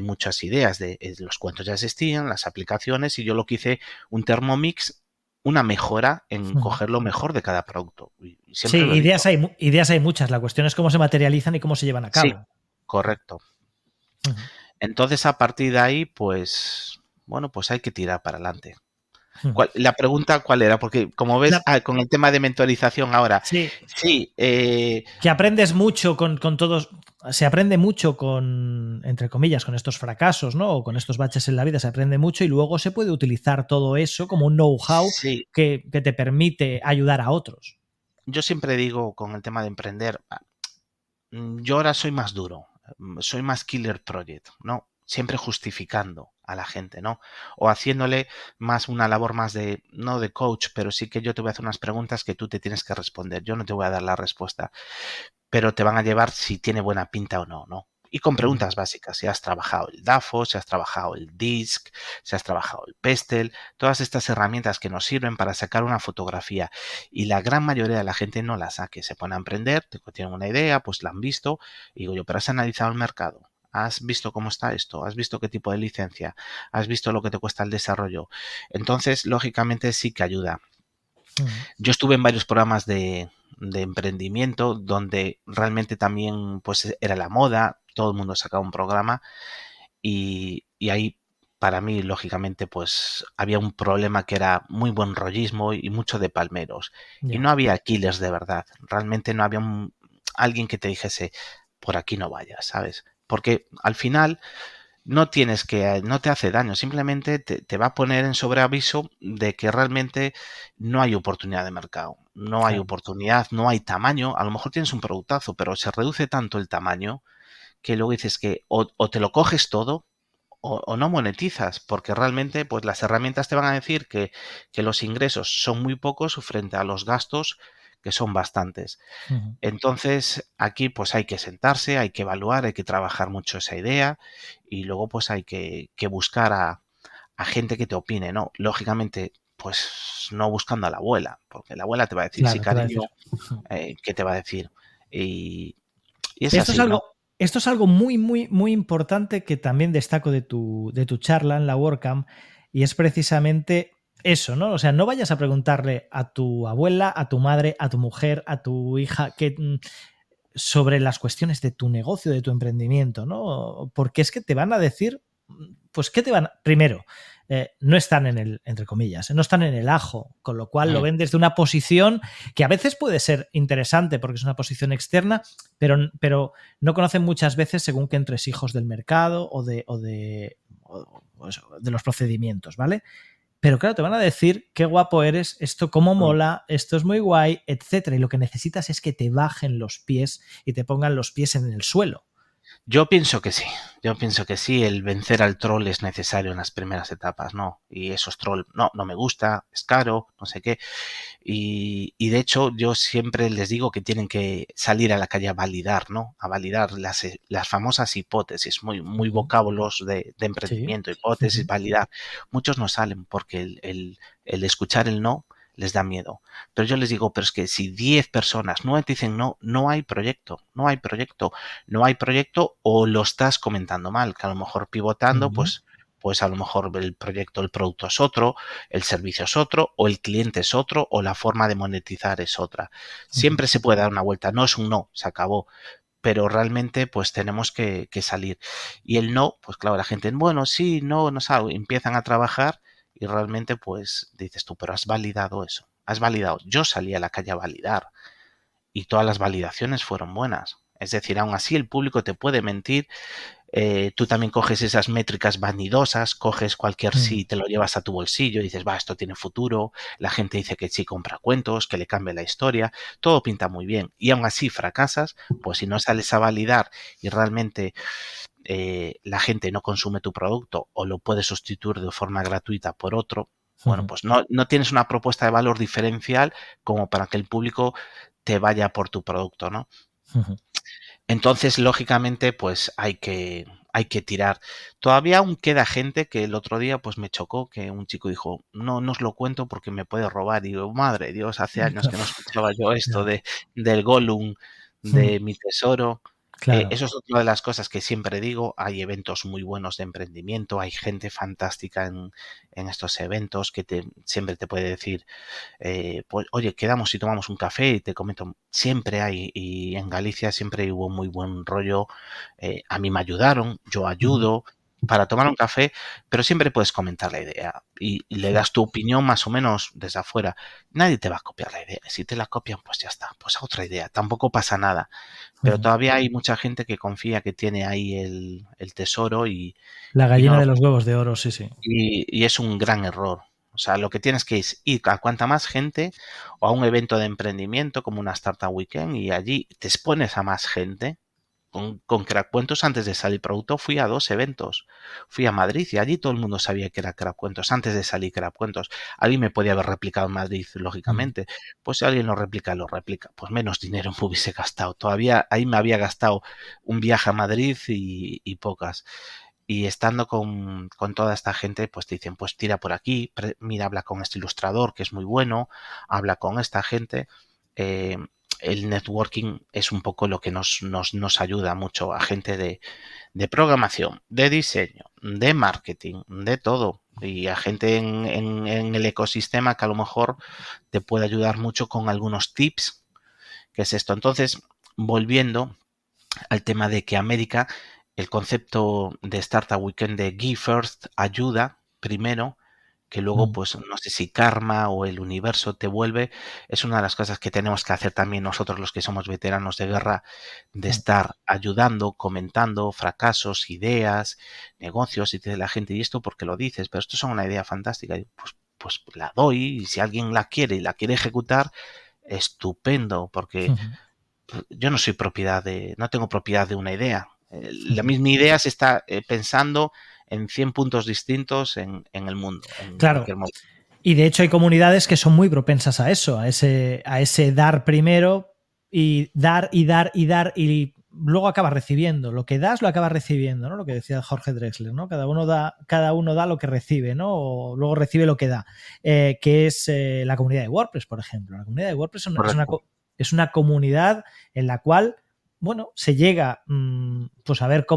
muchas ideas. Los cuentos ya existían, las aplicaciones, y yo lo que hice, un Thermomix, una mejora en Ujú. coger lo mejor de cada producto. Y Sí, siempre lo he dicho. ideas hay muchas. La cuestión es cómo se materializan y cómo se llevan a Sí, cabo. correcto. Ujú. Entonces, a partir de ahí, pues, bueno, pues hay que tirar para adelante. Ujú. La pregunta, ¿cuál era? Porque, como ves, La- con el tema de mentorización ahora, sí, sí, que aprendes mucho con todos, se aprende mucho con, entre comillas, con estos fracasos, ¿no? O con estos baches en la vida, se aprende mucho y luego se puede utilizar todo eso como un know-how sí, que te permite ayudar a otros. yo siempre digo con el tema de emprender, yo ahora soy más duro, soy más killer project, ¿no? siempre justificando a la gente, ¿no? O haciéndole más una labor más de, no de coach, pero sí que yo te voy a hacer unas preguntas que tú te tienes que responder. Yo no te voy a dar la respuesta, pero te van a llevar si tiene buena pinta o no, ¿no? Y con preguntas básicas, si has trabajado el DAFO, si has trabajado el DISC, si has trabajado el Pestel, todas estas herramientas que nos sirven para sacar una fotografía. Y la gran mayoría de la gente no las saque, se pone a emprender, tienen una idea, pues la han visto, y digo yo, pero has analizado el mercado. ¿Has visto cómo está esto? ¿Has visto qué tipo de licencia? ¿Has visto lo que te cuesta el desarrollo? Entonces, lógicamente sí que ayuda. Yo estuve en varios programas de emprendimiento donde realmente también pues era la moda, todo el mundo sacaba un programa y ahí para mí lógicamente pues había un problema que era muy buen rollismo y mucho de palmeros y no Ya. había killers de verdad, realmente no había alguien que te dijese por aquí no vayas, ¿sabes? Porque al final no te hace daño, simplemente te va a poner en sobreaviso de que realmente no hay oportunidad de mercado, no hay Claro. oportunidad, no hay tamaño, a lo mejor tienes un productazo, pero se reduce tanto el tamaño que luego dices que o te lo coges todo o no monetizas, porque realmente pues las herramientas te van a decir que los ingresos son muy pocos frente a los gastos que son bastantes. Ujú. Entonces, aquí pues hay que sentarse, hay que evaluar, hay que trabajar mucho esa idea y luego pues hay que buscar a gente que te opine, ¿no? Lógicamente, pues no buscando a la abuela, porque la abuela te va a decir, sí, Claro, te va a decir. cariño, ¿qué te va a decir? Y, y es Esto es así, ¿no? algo, esto es algo muy, muy, muy importante que también destaco de tu charla en la WordCamp y es precisamente eso, ¿no? O sea, no vayas a preguntarle a tu abuela, a tu madre, a tu mujer, a tu hija sobre las cuestiones de tu negocio, de tu emprendimiento, ¿no? Porque es que te van a decir, pues, ¿qué te van a...? Primero, no están en el, entre comillas, no están en el ajo, con lo cual lo Mm. ven desde una posición que a veces puede ser interesante porque es una posición externa, pero no conocen muchas veces según qué entresijos del mercado o eso, de los procedimientos, ¿vale? Pero claro, te van a decir qué guapo eres, esto cómo mola, esto es muy guay, etcétera. Y lo que necesitas es que te bajen los pies y te pongan los pies en el suelo. Yo pienso que sí, yo pienso que sí, el vencer al troll es necesario en las primeras etapas, ¿no? Y esos trolls, no, no me gusta, es caro, no sé qué. Y de hecho yo siempre les digo que tienen que salir a la calle a validar, ¿no? A validar las famosas hipótesis, muy Ujú. vocablos de Sí. emprendimiento, hipótesis, Ujú. validar. Muchos no salen porque el escuchar el no les da miedo. Pero yo les digo, pero es que si 10 personas, 9 te dicen no, no hay proyecto, no hay proyecto, no hay proyecto o lo estás comentando mal, que a lo mejor pivotando, Ujú. pues a lo mejor el proyecto, el producto es otro, el servicio es otro, o el cliente es otro, o la forma de monetizar es otra. Ujú. Siempre se puede dar una vuelta, no es un no, se acabó, pero realmente pues tenemos que salir. Y el no, pues claro, la gente, bueno, sí, no, no sabe, empiezan a trabajar y realmente pues dices tú, pero has validado eso, has validado. Yo salí a la calle a validar y todas las validaciones fueron buenas. Es decir, aún así el público te puede mentir, tú también coges esas métricas vanidosas, coges cualquier sí, te lo llevas a tu bolsillo y dices, va, esto tiene futuro, la gente dice que sí compra cuentos, que le cambia la historia, todo pinta muy bien. Y aún así fracasas, pues si no sales a validar y realmente la gente no consume tu producto o lo puedes sustituir de forma gratuita por otro, bueno, Ujú. pues no tienes una propuesta de valor diferencial como para que el público te vaya por tu producto, ¿no? Ujú. Entonces, lógicamente, pues hay que tirar. Todavía aún queda gente que el otro día pues me chocó que un chico dijo, no, no os lo cuento porque me puede robar. Y digo, madre de Dios, hace años que no escuchaba yo esto Ya. del Gollum, de mi tesoro. Claro. Eso es otra de las cosas que siempre digo. Hay eventos muy buenos de emprendimiento, hay gente fantástica en estos eventos que siempre te puede decir, pues oye, quedamos y tomamos un café y te comento, siempre hay, y en Galicia siempre hubo muy buen rollo, a mí me ayudaron, yo Ujú. ayudo para tomar un café, pero siempre puedes comentar la idea y le Sí. das tu opinión más o menos desde afuera. Nadie te va a copiar la idea, si te la copian, pues ya está, pues a otra idea, tampoco pasa nada, pero Ujú. todavía hay mucha gente que confía que tiene ahí el tesoro La y no gallina lo de los huevos de oro, sí, sí. y es un gran error. O sea, lo que tienes que es ir a cuanta más gente o a un evento de emprendimiento como una Startup Weekend y allí te expones a más gente con Crackcuentos, antes de salir producto, fui a 2 eventos. Fui a Madrid y allí todo el mundo sabía que era Crackcuentos antes de salir Crackcuentos. Alguien me podía haber replicado en Madrid, lógicamente. Pues si alguien lo replica, lo replica. Pues menos dinero me hubiese gastado. Todavía ahí me había gastado un viaje a Madrid y pocas. Y estando con toda esta gente, pues te dicen, pues tira por aquí, mira, habla con este ilustrador que es muy bueno, habla con esta gente. Eh, el networking es un poco lo que nos ayuda mucho a gente de programación, de diseño, de marketing, de todo. Y a gente en el ecosistema que a lo mejor te puede ayudar mucho con algunos tips, que es esto. Entonces, volviendo al tema de que América, el concepto de Startup Weekend de Give First ayuda primero, que luego pues no sé si karma o el universo te vuelve. Es una de las cosas que tenemos que hacer también nosotros los que somos veteranos de guerra, de estar ayudando, comentando fracasos, ideas, negocios, y dice la gente, y esto porque lo dices, pero esto es una idea fantástica. Y pues la doy, y si alguien la quiere y la quiere ejecutar, estupendo, porque yo no soy no tengo propiedad de una idea. La misma idea se está pensando en 100 puntos distintos en el mundo, en Claro. cualquier momento. Y de hecho hay comunidades que son muy propensas a eso, a ese dar primero y dar y dar y dar y luego acabas recibiendo. Lo que das lo acabas recibiendo, ¿no? Lo que decía Jorge Drexler, ¿no? Cada uno da lo que recibe, ¿no? O luego recibe lo que da. Que es la comunidad de WordPress, por ejemplo. La comunidad de WordPress es una comunidad en la cual, bueno, se llega pues a ver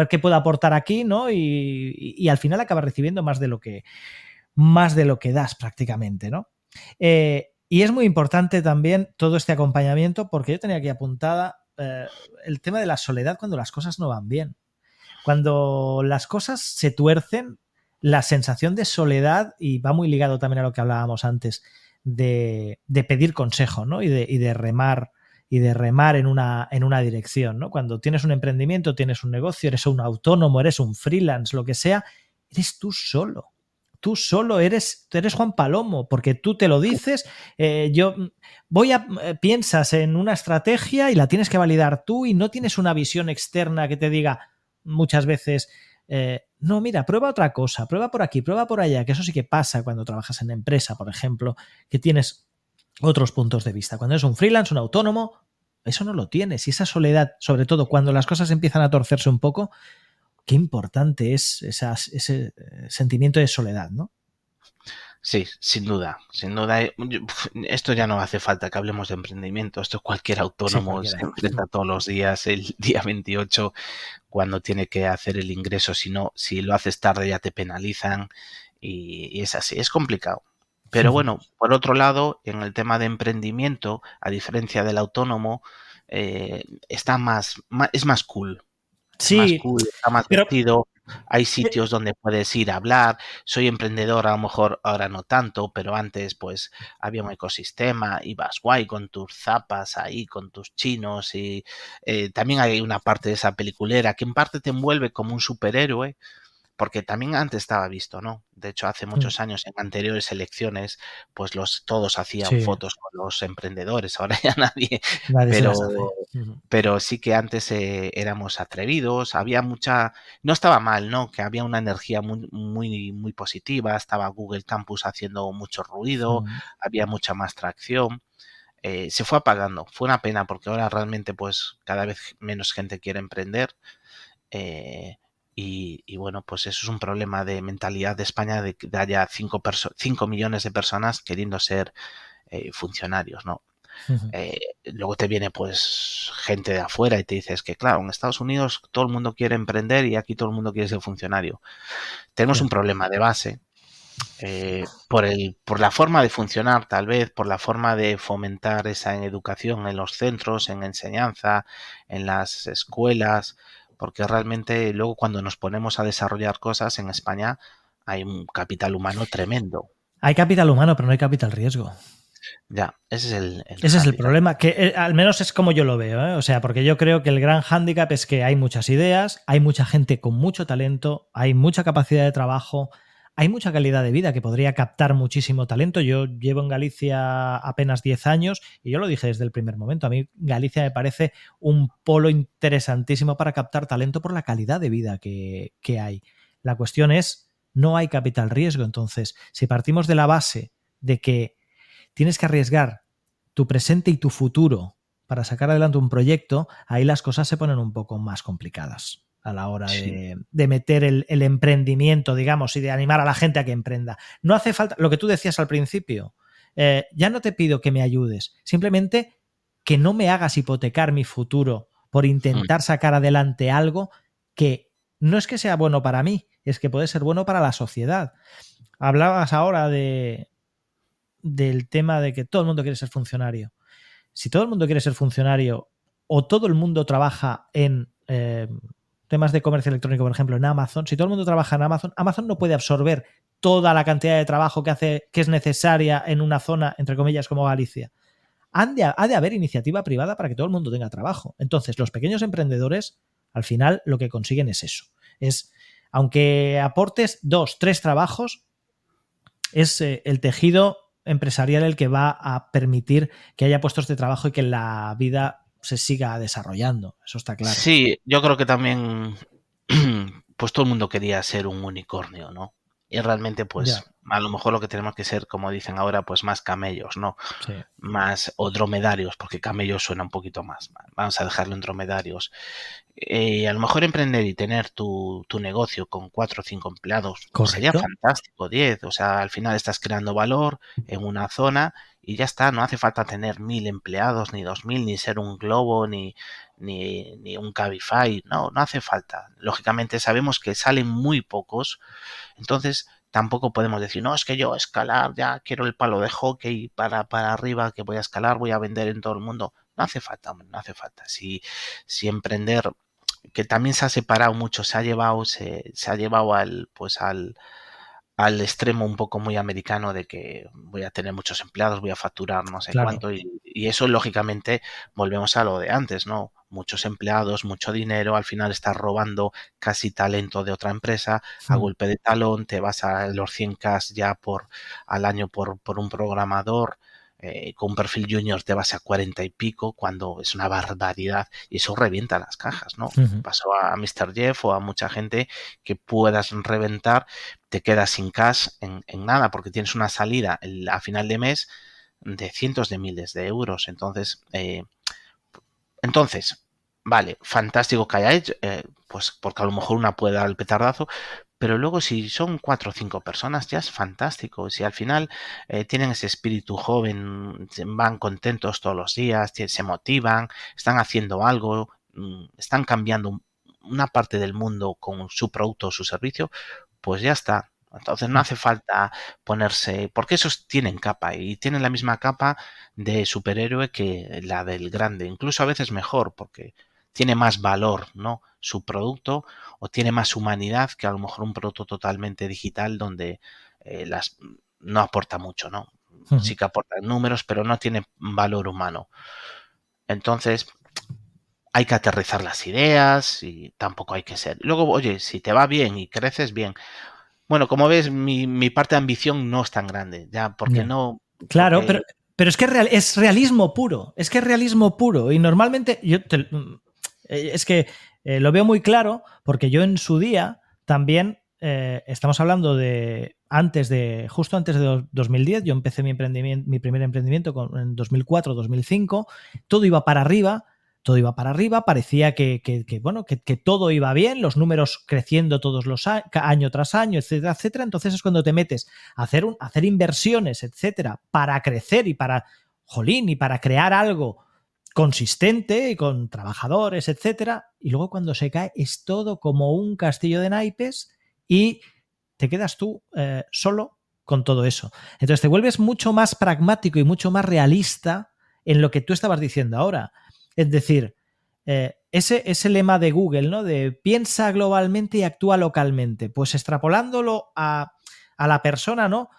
qué puedo aportar aquí, ¿no? Y al final acabas recibiendo más de lo que das prácticamente, ¿no? Y es muy importante también todo este acompañamiento, porque yo tenía aquí apuntada el tema de la soledad cuando las cosas no van bien. Cuando las cosas se tuercen, la sensación de soledad, y va muy ligado también a lo que hablábamos antes, de pedir consejo, ¿no? Y de remar en una dirección, ¿no? Cuando tienes un emprendimiento, tienes un negocio, eres un autónomo, eres un freelance, lo que sea, eres tú solo. Tú solo eres Juan Palomo, porque tú te lo dices, piensas en una estrategia y la tienes que validar tú y no tienes una visión externa que te diga muchas veces, no, mira, prueba otra cosa, prueba por aquí, prueba por allá, que eso sí que pasa cuando trabajas en empresa, por ejemplo, que tienes otros puntos de vista. Cuando eres un freelance, un autónomo, eso no lo tienes. Y esa soledad, sobre todo cuando las cosas empiezan a torcerse un poco, qué importante es ese sentimiento de soledad, ¿no? Sí, sin duda, sin duda. Esto ya no hace falta que hablemos de emprendimiento. Esto cualquier autónomo se enfrenta todos los días, el día 28, cuando tiene que hacer el ingreso. Si lo haces tarde ya te penalizan y es así, es complicado. Pero bueno, por otro lado, en el tema de emprendimiento, a diferencia del autónomo, es más cool. Sí, más cool, está más divertido. Hay sitios donde puedes ir a hablar. Soy emprendedor, a lo mejor ahora no tanto, pero antes pues había un ecosistema, ibas guay con tus zapas ahí, con tus chinos y también hay una parte de esa peliculera que en parte te envuelve como un superhéroe, porque también antes estaba visto, ¿no? De hecho, hace muchos años, en anteriores elecciones, pues todos hacían fotos con los emprendedores, ahora ya nadie pero sí que antes éramos atrevidos, había no estaba mal, ¿no? Que había una energía muy, muy, muy positiva, estaba Google Campus haciendo mucho ruido, había mucha más tracción. Se fue apagando, fue una pena porque ahora realmente pues cada vez menos gente quiere emprender. Y bueno, pues eso es un problema de mentalidad de España, de que haya 5 millones de personas queriendo ser funcionarios, ¿no? Luego te viene pues gente de afuera y te dices que claro, en Estados Unidos todo el mundo quiere emprender y aquí todo el mundo quiere ser funcionario. Tenemos un problema de base por la forma de funcionar, tal vez, por la forma de fomentar esa educación en los centros, en enseñanza, en las escuelas, porque realmente luego cuando nos ponemos a desarrollar cosas en España hay un capital humano tremendo. Hay capital humano, pero no hay capital riesgo. Ya, ese es el problema, que al menos es como yo lo veo, ¿eh? O sea, porque yo creo que el gran hándicap es que hay muchas ideas, hay mucha gente con mucho talento, hay mucha capacidad de trabajo, hay mucha calidad de vida que podría captar muchísimo talento. Yo llevo en Galicia apenas 10 años y yo lo dije desde el primer momento. A mí Galicia me parece un polo interesantísimo para captar talento por la calidad de vida que hay. La cuestión es, no hay capital riesgo. Entonces, si partimos de la base de que tienes que arriesgar tu presente y tu futuro para sacar adelante un proyecto, ahí las cosas se ponen un poco más complicadas a la hora de meter el emprendimiento, digamos, y de animar a la gente a que emprenda. No hace falta, lo que tú decías al principio, ya no te pido que me ayudes, simplemente que no me hagas hipotecar mi futuro por intentar sacar adelante algo que no es que sea bueno para mí, es que puede ser bueno para la sociedad. Hablabas ahora del tema de que todo el mundo quiere ser funcionario. Si todo el mundo quiere ser funcionario o todo el mundo trabaja en temas de comercio electrónico, por ejemplo, en Amazon, si todo el mundo trabaja en Amazon, Amazon no puede absorber toda la cantidad de trabajo que es necesaria en una zona, entre comillas, como Galicia. Ha de haber iniciativa privada para que todo el mundo tenga trabajo. Entonces, los pequeños emprendedores, al final, lo que consiguen es eso. Es, aunque aportes 2, 3 trabajos, es el tejido empresarial el que va a permitir que haya puestos de trabajo y que la vida se siga desarrollando. Eso está claro. Sí, yo creo que también pues todo el mundo quería ser un unicornio, ¿no? Y realmente, pues, a lo mejor lo que tenemos que ser, como dicen ahora, pues más camellos, ¿no? Sí. Más, o dromedarios, porque camellos suena un poquito más. Vamos a dejarlo en dromedarios. A lo mejor emprender y tener tu negocio con 4 o 5 empleados pues sería fantástico, 10. O sea, al final estás creando valor en una zona y ya está. No hace falta tener 1000 empleados, ni 2000, ni ser un Globo, ni un Cabify. No hace falta. Lógicamente sabemos que salen muy pocos. Entonces tampoco podemos decir, no, es que yo escalar, ya quiero el palo de hockey para arriba, que voy a escalar, voy a vender en todo el mundo. No hace falta, hombre, no hace falta. Si emprender, que también se ha separado mucho, se ha llevado al extremo un poco muy americano de que voy a tener muchos empleados, voy a facturar no sé cuánto, y eso lógicamente volvemos a lo de antes, ¿no? Muchos empleados, mucho dinero, al final estás robando casi talento de otra empresa, a golpe de talón, te vas a los 100K ya al año por un programador. Con un perfil junior te vas a 40 y pico, cuando es una barbaridad, y eso revienta las cajas, ¿no? Pasó a Mr. Jeff o a mucha gente que puedas reventar, te quedas sin cash en nada, porque tienes una salida a final de mes de cientos de miles de euros. Entonces, vale, fantástico que haya hecho, pues porque a lo mejor una puede dar el petardazo, pero luego si son 4 o 5 personas ya es fantástico. Si al final tienen ese espíritu joven, van contentos todos los días, se motivan, están haciendo algo, están cambiando una parte del mundo con su producto o su servicio, pues ya está. Entonces no hace falta ponerse, porque esos tienen capa y tienen la misma capa de superhéroe que la del grande, incluso a veces mejor, porque tiene más valor, ¿no? Su producto, o tiene más humanidad que a lo mejor un producto totalmente digital donde no aporta mucho, ¿no? Sí que aporta números, pero no tiene valor humano. Entonces, hay que aterrizar las ideas y tampoco hay que ser. Luego, oye, si te va bien y creces bien. Bueno, como ves, mi parte de ambición no es tan grande, ya, porque no... Claro, porque... pero es que es realismo puro, es que es realismo puro, y normalmente es que lo veo muy claro, porque yo en su día también, estamos hablando de justo antes de 2010, yo empecé mi primer emprendimiento en 2004, 2005, todo iba para arriba, parecía que todo iba bien, los números creciendo todos los año tras año, etcétera, etcétera. Entonces es cuando te metes a hacer inversiones, etcétera, para crecer y para crear algo consistente y con trabajadores, etcétera. Y luego cuando se cae es todo como un castillo de naipes y te quedas tú solo con todo eso. Entonces te vuelves mucho más pragmático y mucho más realista en lo que tú estabas diciendo ahora. Es decir, ese lema de Google, ¿no? De piensa globalmente y actúa localmente. Pues extrapolándolo a la persona, ¿no?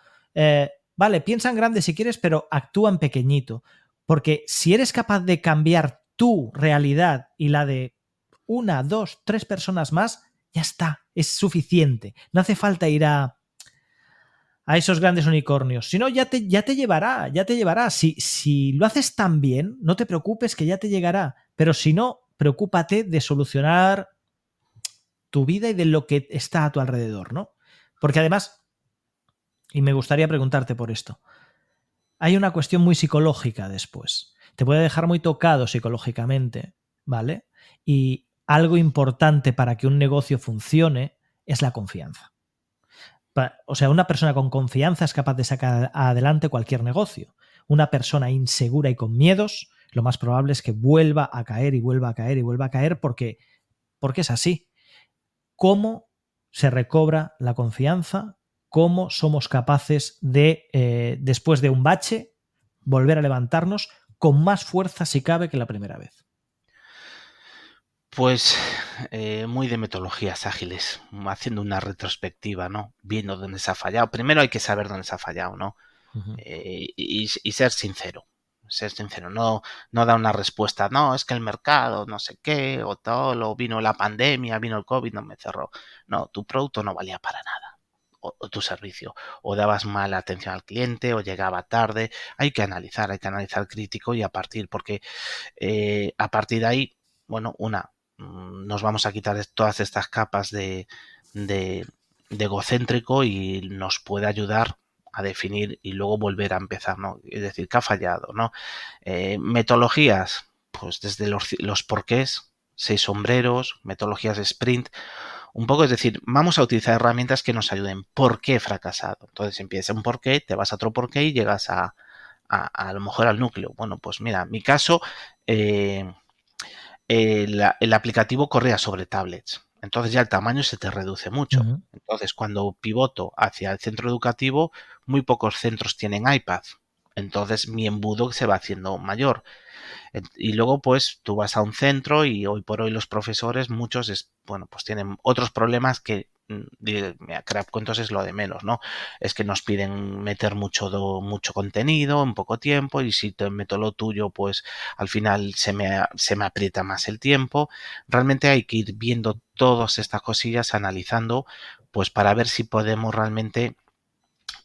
Vale, piensa en grande si quieres, pero actúa en pequeñito. Porque si eres capaz de cambiar tu realidad y la de 1, 2, 3 personas más, ya está, es suficiente. No hace falta ir a a esos grandes unicornios. Si no, ya te llevará, ya te llevará. Si lo haces tan bien, no te preocupes que ya te llegará. Pero si no, preocúpate de solucionar tu vida y de lo que está a tu alrededor, ¿no? Porque además, y me gustaría preguntarte por esto, hay una cuestión muy psicológica después. Te puede dejar muy tocado psicológicamente, ¿vale? Y algo importante para que un negocio funcione es la confianza. O sea, una persona con confianza es capaz de sacar adelante cualquier negocio. Una persona insegura y con miedos, lo más probable es que vuelva a caer y vuelva a caer y vuelva a caer porque es así. ¿Cómo se recobra la confianza? ¿Cómo somos capaces de, después de un bache, volver a levantarnos con más fuerza si cabe que la primera vez? Pues muy de metodologías ágiles, haciendo una retrospectiva, ¿no? Viendo dónde se ha fallado. Primero hay que saber dónde se ha fallado, ¿no? Y ser sincero. Ser sincero, no da una respuesta, no, es que el mercado, no sé qué, o todo, o vino la pandemia, vino el COVID, no me cerró. No, tu producto no valía para nada, o tu servicio, o dabas mala atención al cliente, o llegaba tarde. Hay que analizar crítico y a partir de ahí, bueno, nos vamos a quitar todas estas capas de egocéntrico y nos puede ayudar a definir y luego volver a empezar, ¿no? Es decir, ¿qué ha fallado, no? Metodologías, pues desde los porqués, 6 sombreros, metodologías de sprint, un poco, es decir, vamos a utilizar herramientas que nos ayuden. ¿Por qué he fracasado? Entonces empieza un porqué, te vas a otro porqué y llegas a lo mejor al núcleo. Bueno, pues mira, en mi caso, el aplicativo corría sobre tablets. Entonces ya el tamaño se te reduce mucho. Entonces cuando pivoto hacia el centro educativo, muy pocos centros tienen iPad. Entonces mi embudo se va haciendo mayor. Y luego pues tú vas a un centro y hoy por hoy los profesores, muchos, bueno, pues tienen otros problemas que, mira, crear cuentos es lo de menos, ¿no? Es que nos piden meter mucho contenido en poco tiempo y si te meto lo tuyo, pues al final se me aprieta más el tiempo. Realmente hay que ir viendo todas estas cosillas, analizando, pues para ver si podemos realmente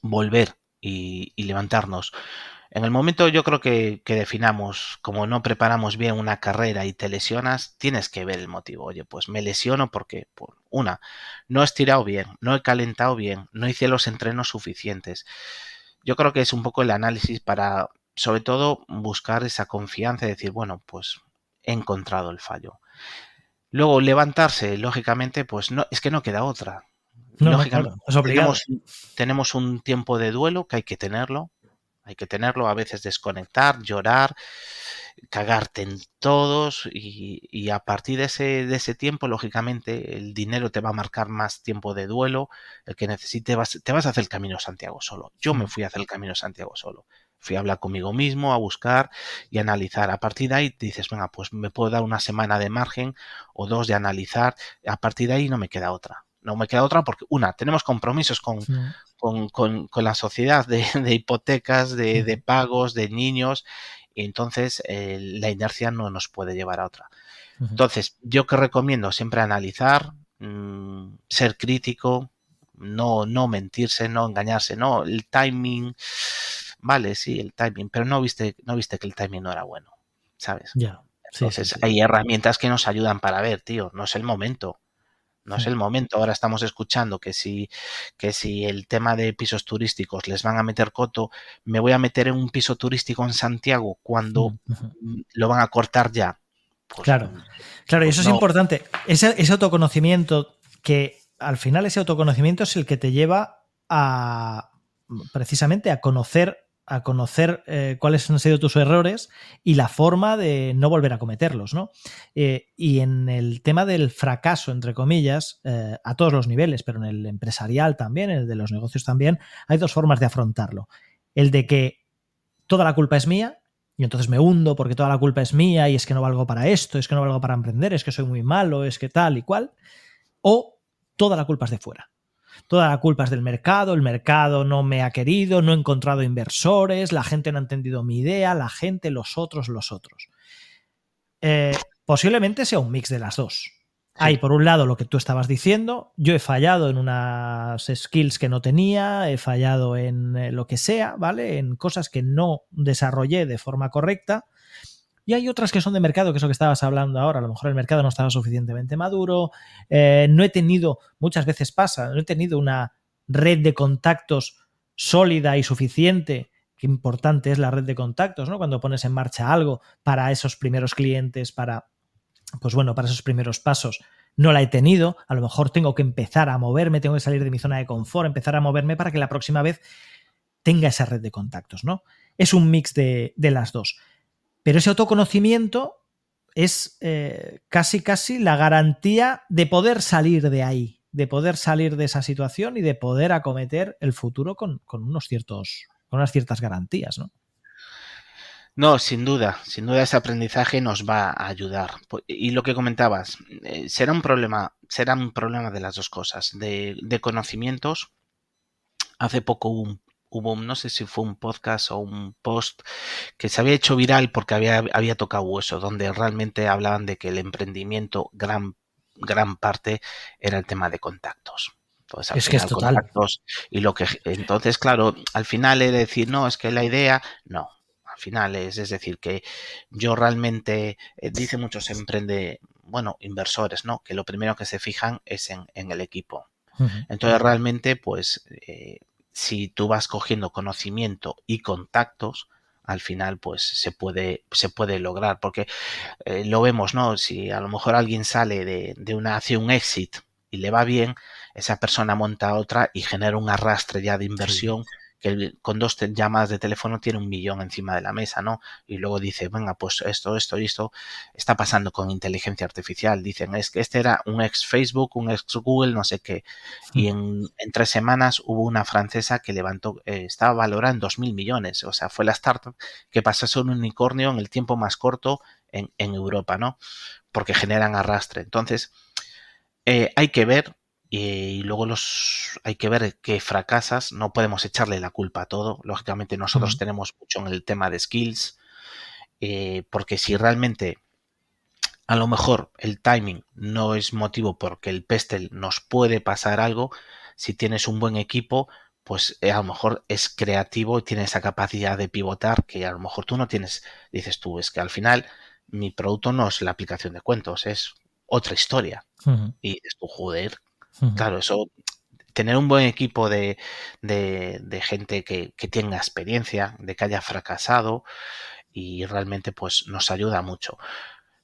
volver y levantarnos. En el momento yo creo que definamos, como no preparamos bien una carrera y te lesionas, tienes que ver el motivo. Oye, pues me lesiono porque, no he estirado bien, no he calentado bien, no hice los entrenos suficientes. Yo creo que es un poco el análisis para, sobre todo, buscar esa confianza y decir, bueno, pues he encontrado el fallo. Luego, levantarse, lógicamente, pues no, es que no queda otra. No, Lógicamente, claro, es obligado. tenemos un tiempo de duelo que hay que tenerlo. Hay que tenerlo, a veces desconectar, llorar, cagarte en todos y a partir de ese tiempo, lógicamente, el dinero te va a marcar más tiempo de duelo, el que necesite, te vas a hacer el camino Santiago solo. Yo me fui a hacer el camino Santiago solo. Fui a hablar conmigo mismo, a buscar y analizar. A partir de ahí dices, venga, pues me puedo dar una semana de margen o 2 de analizar. A partir de ahí no me queda otra. No me queda otra porque, tenemos compromisos con la sociedad de hipotecas, de pagos, de niños, y entonces la inercia no nos puede llevar a otra. Entonces, yo que recomiendo siempre analizar, ser crítico, no mentirse, no engañarse, no, el timing, vale, sí, el timing, pero no viste que el timing no era bueno, ¿sabes? Ya. Sí, Entonces, sí. hay herramientas que nos ayudan para ver, tío, no es el momento. No es el momento. Ahora estamos escuchando que si el tema de pisos turísticos les van a meter coto, me voy a meter en un piso turístico en Santiago cuando lo van a cortar ya. Pues, Claro, y eso es no. importante. Ese autoconocimiento, que al final ese autoconocimiento es el que te lleva a precisamente a conocer cuáles han sido tus errores y la forma de no volver a cometerlos, ¿no? Y en el tema del fracaso, entre comillas, a todos los niveles, pero en el empresarial también, en el de los negocios también, hay 2 formas de afrontarlo. El de que toda la culpa es mía, y entonces me hundo porque toda la culpa es mía y es que no valgo para esto, es que no valgo para emprender, es que soy muy malo, es que tal y cual. O toda la culpa es de fuera. Toda la culpa es del mercado, el mercado no me ha querido, no he encontrado inversores, la gente no ha entendido mi idea, la gente, los otros. Posiblemente sea un mix de las 2. Hay, por un lado, lo que tú estabas diciendo. Yo he fallado en unas skills que no tenía, he fallado en lo que sea, ¿vale? En cosas que no desarrollé de forma correcta. Y hay otras que son de mercado, que es lo que estabas hablando ahora. A lo mejor el mercado no estaba suficientemente maduro. No he tenido, muchas veces pasa, no he tenido una red de contactos sólida y suficiente. Qué importante es la red de contactos, ¿no? Cuando pones en marcha algo para esos primeros clientes, para esos primeros pasos. No la he tenido. A lo mejor tengo que empezar a moverme, tengo que salir de mi zona de confort, empezar a moverme para que la próxima vez tenga esa red de contactos, ¿no? Es un mix de las dos. Pero ese autoconocimiento es casi la garantía de poder salir de ahí, de poder salir de esa situación y de poder acometer el futuro con unas ciertas garantías, ¿no? No, sin duda ese aprendizaje nos va a ayudar. Y lo que comentabas, será un problema de las dos cosas, de conocimientos. Hace poco hubo, no sé si fue un podcast o un post que se había hecho viral porque había tocado hueso, donde realmente hablaban de que el emprendimiento, gran parte, era el tema de contactos. Entonces, al Es que es final, total. contactos entonces, claro, al final es decir, no, es que la idea, no. Al final es decir, que yo realmente, dice muchos inversores, ¿no? Que lo primero que se fijan es en el equipo. Entonces, realmente, pues, si tú vas cogiendo conocimiento y contactos, al final, pues, se puede lograr. Porque lo vemos, ¿no? Si a lo mejor alguien sale hace un exit y le va bien, esa persona monta otra y genera un arrastre ya de inversión. Sí. Que con 2 llamadas de teléfono tiene 1 millón encima de la mesa, ¿no? Y luego dice, venga, pues esto y esto está pasando con inteligencia artificial. Dicen, es que este era un ex Facebook, un ex Google, no sé qué. Y en 3 semanas hubo una francesa que levantó, estaba valorada en 2.000 millones. O sea, fue la startup que pasó a ser un unicornio en el tiempo más corto en Europa, ¿no? Porque generan arrastre. Entonces, hay que ver. Y luego hay que ver que fracasas, no podemos echarle la culpa a todo. Lógicamente nosotros tenemos mucho en el tema de skills, porque si realmente a lo mejor el timing no es motivo porque el pestel nos puede pasar algo, si tienes un buen equipo, pues a lo mejor es creativo y tiene esa capacidad de pivotar que a lo mejor tú no tienes. Dices tú, es que al final mi producto no es la aplicación de cuentos, es otra historia. Y dices tú, joder. Claro, eso, tener un buen equipo de gente que tenga experiencia, de que haya fracasado y realmente pues nos ayuda mucho.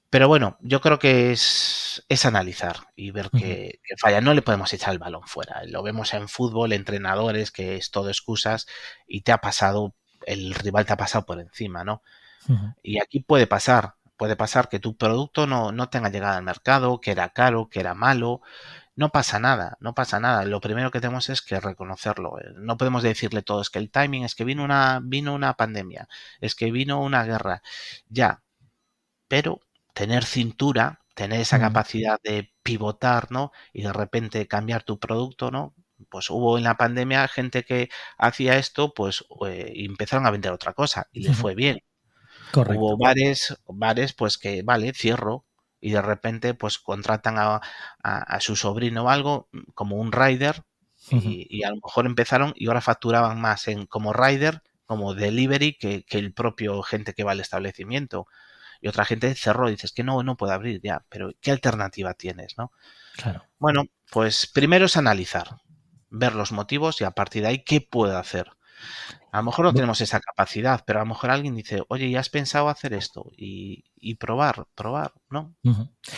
Pero bueno, yo creo que es analizar y ver que falla. No le podemos echar el balón fuera. Lo vemos en fútbol, entrenadores, que es todo excusas y el rival te ha pasado por encima, ¿no? Y aquí puede pasar que tu producto no tenga llegada al mercado, que era caro, que era malo. No pasa nada. Lo primero que tenemos es que reconocerlo. No podemos decirle todo, es que el timing, es que vino una pandemia, es que vino una guerra. Ya, pero tener cintura, tener esa capacidad de pivotar, ¿no? Y de repente cambiar tu producto, ¿no? Pues hubo en la pandemia gente que hacía esto, pues y empezaron a vender otra cosa y les fue bien. Correcto. Hubo bares, pues que, vale, cierro, y de repente pues contratan a su sobrino o algo como un rider y a lo mejor empezaron y ahora facturaban más como rider, como delivery que el propio gente que va al establecimiento. Y otra gente cerró y dices que no puede abrir ya, pero ¿qué alternativa tienes, no? Claro. Bueno, pues primero es analizar, ver los motivos y a partir de ahí, ¿qué puedo hacer? A lo mejor no tenemos esa capacidad, pero a lo mejor alguien dice, oye, ¿ya has pensado hacer esto? Y probar, ¿no?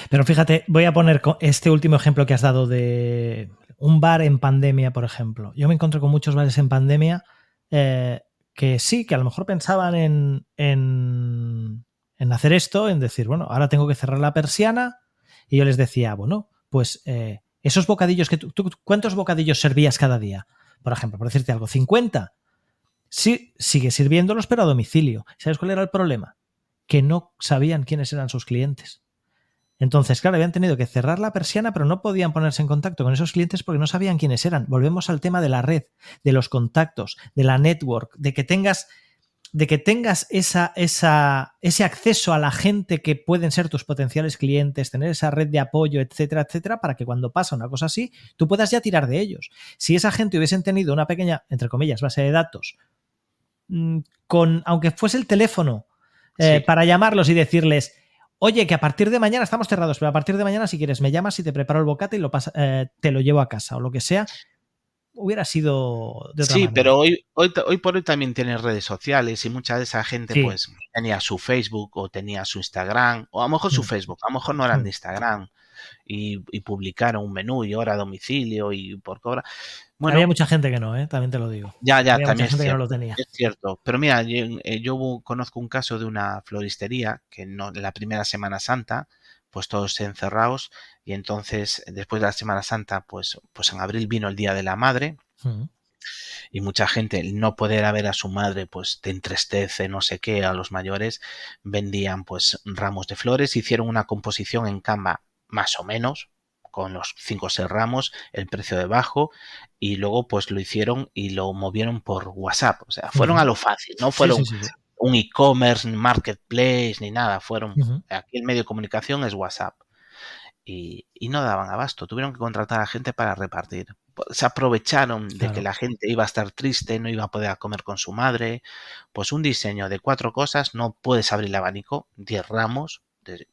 Pero fíjate, voy a poner este último ejemplo que has dado de un bar en pandemia, por ejemplo. Yo me encontré con muchos bares en pandemia que sí, que a lo mejor pensaban en hacer esto, en decir, bueno, ahora tengo que cerrar la persiana. Y yo les decía, bueno, pues esos bocadillos que tú ¿cuántos bocadillos servías cada día? Por ejemplo, por decirte algo, 50. Sí, sigue sirviéndolos, pero a domicilio. ¿Sabes cuál era el problema? Que no sabían quiénes eran sus clientes. Entonces, claro, habían tenido que cerrar la persiana, pero no podían ponerse en contacto con esos clientes porque no sabían quiénes eran. Volvemos al tema de la red, de los contactos, de la network, de que tengas de que tengas ese acceso a la gente que pueden ser tus potenciales clientes, tener esa red de apoyo, etcétera, etcétera, para que cuando pasa una cosa así, tú puedas ya tirar de ellos. Si esa gente hubiesen tenido una pequeña, entre comillas, base de datos, aunque fuese el teléfono, Sí. para llamarlos y decirles, oye, que a partir de mañana estamos cerrados, pero a partir de mañana, si quieres, me llamas y te preparo el bocata y te lo llevo a casa o lo que sea, hubiera sido de otra Sí, manera. pero hoy por hoy también tienes redes sociales y mucha de esa gente Sí. pues tenía su Facebook o tenía su Instagram, o a lo mejor su Facebook, a lo mejor no eran de Instagram y publicaron un menú y hora a domicilio y por cobra. Había Bueno, mucha gente que no, también te lo digo. ya, Había mucha también gente que no lo tenía. es cierto. Pero mira, yo conozco un caso de una floristería que no, en la primera Semana Santa, pues todos encerrados y entonces después de la Semana Santa, pues en abril vino el Día de la Madre y mucha gente, el no poder ver a su madre, pues te entristece, no sé qué, a los mayores, vendían pues ramos de flores, hicieron una composición en Canva más o menos, con los 5 o 6 ramos, el precio debajo, y luego pues lo hicieron y lo movieron por WhatsApp, o sea, fueron a lo fácil, no Sí, sí, fueron sí. un e-commerce, marketplace, ni nada, fueron, aquí el medio de comunicación es WhatsApp y no daban abasto. Tuvieron que contratar a gente para repartir. Se aprovecharon de que Claro. la gente iba a estar triste, no iba a poder comer con su madre. Pues un diseño de 4 cosas, no puedes abrir el abanico, 10 ramos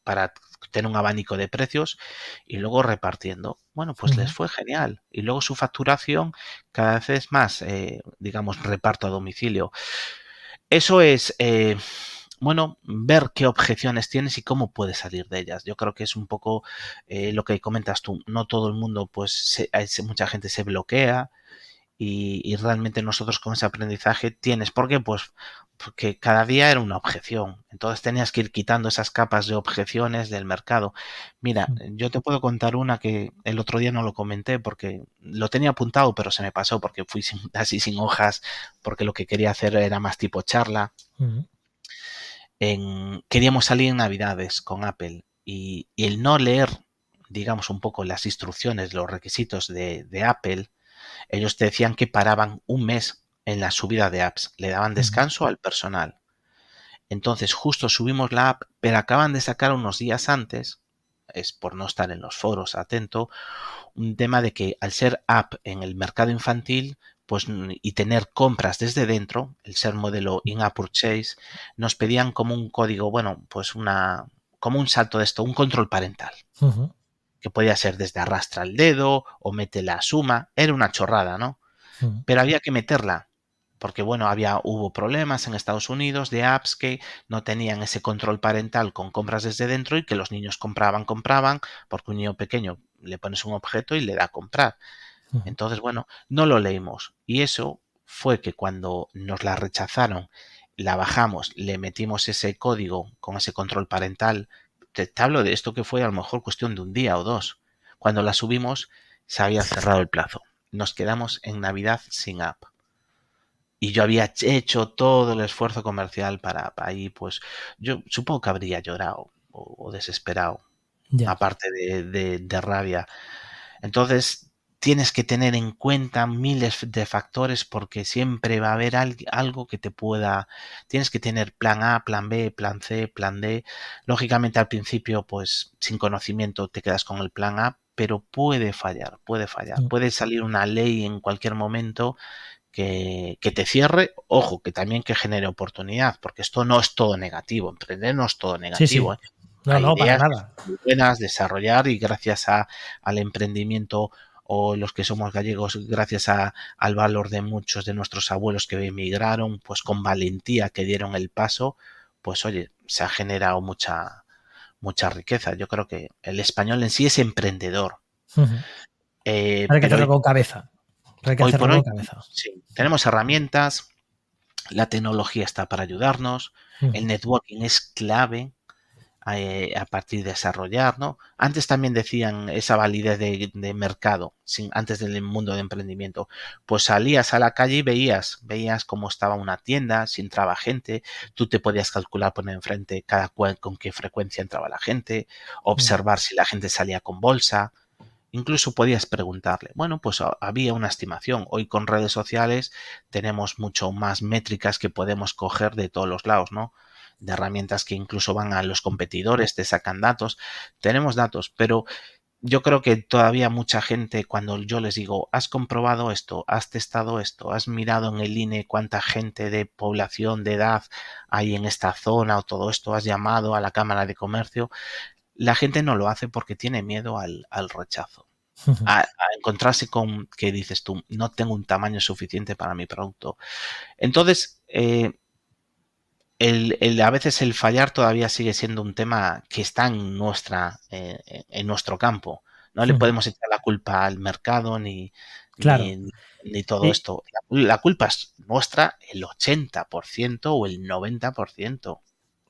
para tener un abanico de precios y luego repartiendo. Bueno, pues les fue genial. Y luego su facturación cada vez es más, digamos, reparto a domicilio. Eso es, bueno, ver qué objeciones tienes y cómo puedes salir de ellas. Yo creo que es un poco lo que comentas tú. No todo el mundo, pues mucha gente se bloquea y realmente nosotros con ese aprendizaje tienes. ¿Por qué? Pues porque cada día era una objeción. Entonces tenías que ir quitando esas capas de objeciones del mercado. Mira, yo te puedo contar una que el otro día no lo comenté porque lo tenía apuntado, pero se me pasó porque fui así sin hojas, porque lo que quería hacer era más tipo charla. Queríamos salir en Navidades con Apple y el no leer, digamos, un poco las instrucciones, los requisitos de Apple, ellos te decían que paraban un mes en la subida de apps, le daban descanso al personal. Entonces justo subimos la app, pero acaban de sacar unos días antes, es por no estar en los foros atento, un tema de que al ser app en el mercado infantil, pues y tener compras desde dentro, el ser modelo in-app purchase, nos pedían como un código, bueno, pues como un salto de esto, un control parental, que podía ser desde arrastra el dedo o mete la suma, era una chorrada, ¿no? Pero había que meterla, porque bueno, hubo problemas en Estados Unidos de apps que no tenían ese control parental con compras desde dentro y que los niños compraban, porque un niño pequeño le pones un objeto y le da a comprar. Entonces, bueno, no lo leímos. Y eso fue que cuando nos la rechazaron, la bajamos, le metimos ese código con ese control parental. Te hablo de esto que fue a lo mejor cuestión de un día o dos. Cuando la subimos, se había cerrado el plazo. Nos quedamos en Navidad sin app. Y yo había hecho todo el esfuerzo comercial para ahí, pues yo supongo que habría llorado o desesperado, Ya. aparte de rabia. Entonces, tienes que tener en cuenta miles de factores porque siempre va a haber algo que te pueda... Tienes que tener plan A, plan B, plan C, plan D. Lógicamente al principio, pues sin conocimiento te quedas con el plan A, pero puede fallar, puede fallar. Puede salir una ley en cualquier momento que te cierre, ojo, que también que genere oportunidad, porque esto no es todo negativo, emprender no es todo Sí, negativo, sí. ¿eh? No, Hay no, para ideas nada. muy buenas, desarrollar y gracias al emprendimiento o los que somos gallegos, gracias al valor de muchos de nuestros abuelos que emigraron, pues con valentía que dieron el paso, pues oye, se ha generado mucha riqueza. Yo creo que el español en sí es emprendedor. Hay que Pero hacerlo con cabeza. Hay que hoy hacerlo por con hoy cabeza. sí, tenemos herramientas, la tecnología está para ayudarnos, el networking es clave a partir de desarrollar, ¿no? Antes también decían esa validez de mercado, antes del mundo de emprendimiento. Pues salías a la calle y veías cómo estaba una tienda, si entraba gente, tú te podías calcular poner enfrente cada cual con qué frecuencia entraba la gente, observar si la gente salía con bolsa. incluso podías preguntarle. Bueno, pues había una estimación. Hoy con redes sociales tenemos mucho más métricas que podemos coger de todos los lados, ¿no? De herramientas que incluso van a los competidores, te sacan datos. Tenemos datos, pero yo creo que todavía mucha gente, cuando yo les digo, ¿has comprobado esto? ¿Has testado esto? ¿Has mirado en el INE cuánta gente de población, de edad hay en esta zona o todo esto? ¿Has llamado a la Cámara de Comercio? La gente no lo hace porque tiene miedo al rechazo. A encontrarse con que dices tú, no tengo un tamaño suficiente para mi producto. Entonces, a veces el fallar todavía sigue siendo un tema que está en nuestro campo. No le podemos echar la culpa al mercado Claro. ni todo Y, esto. La culpa es nuestra el 80% o el 90%.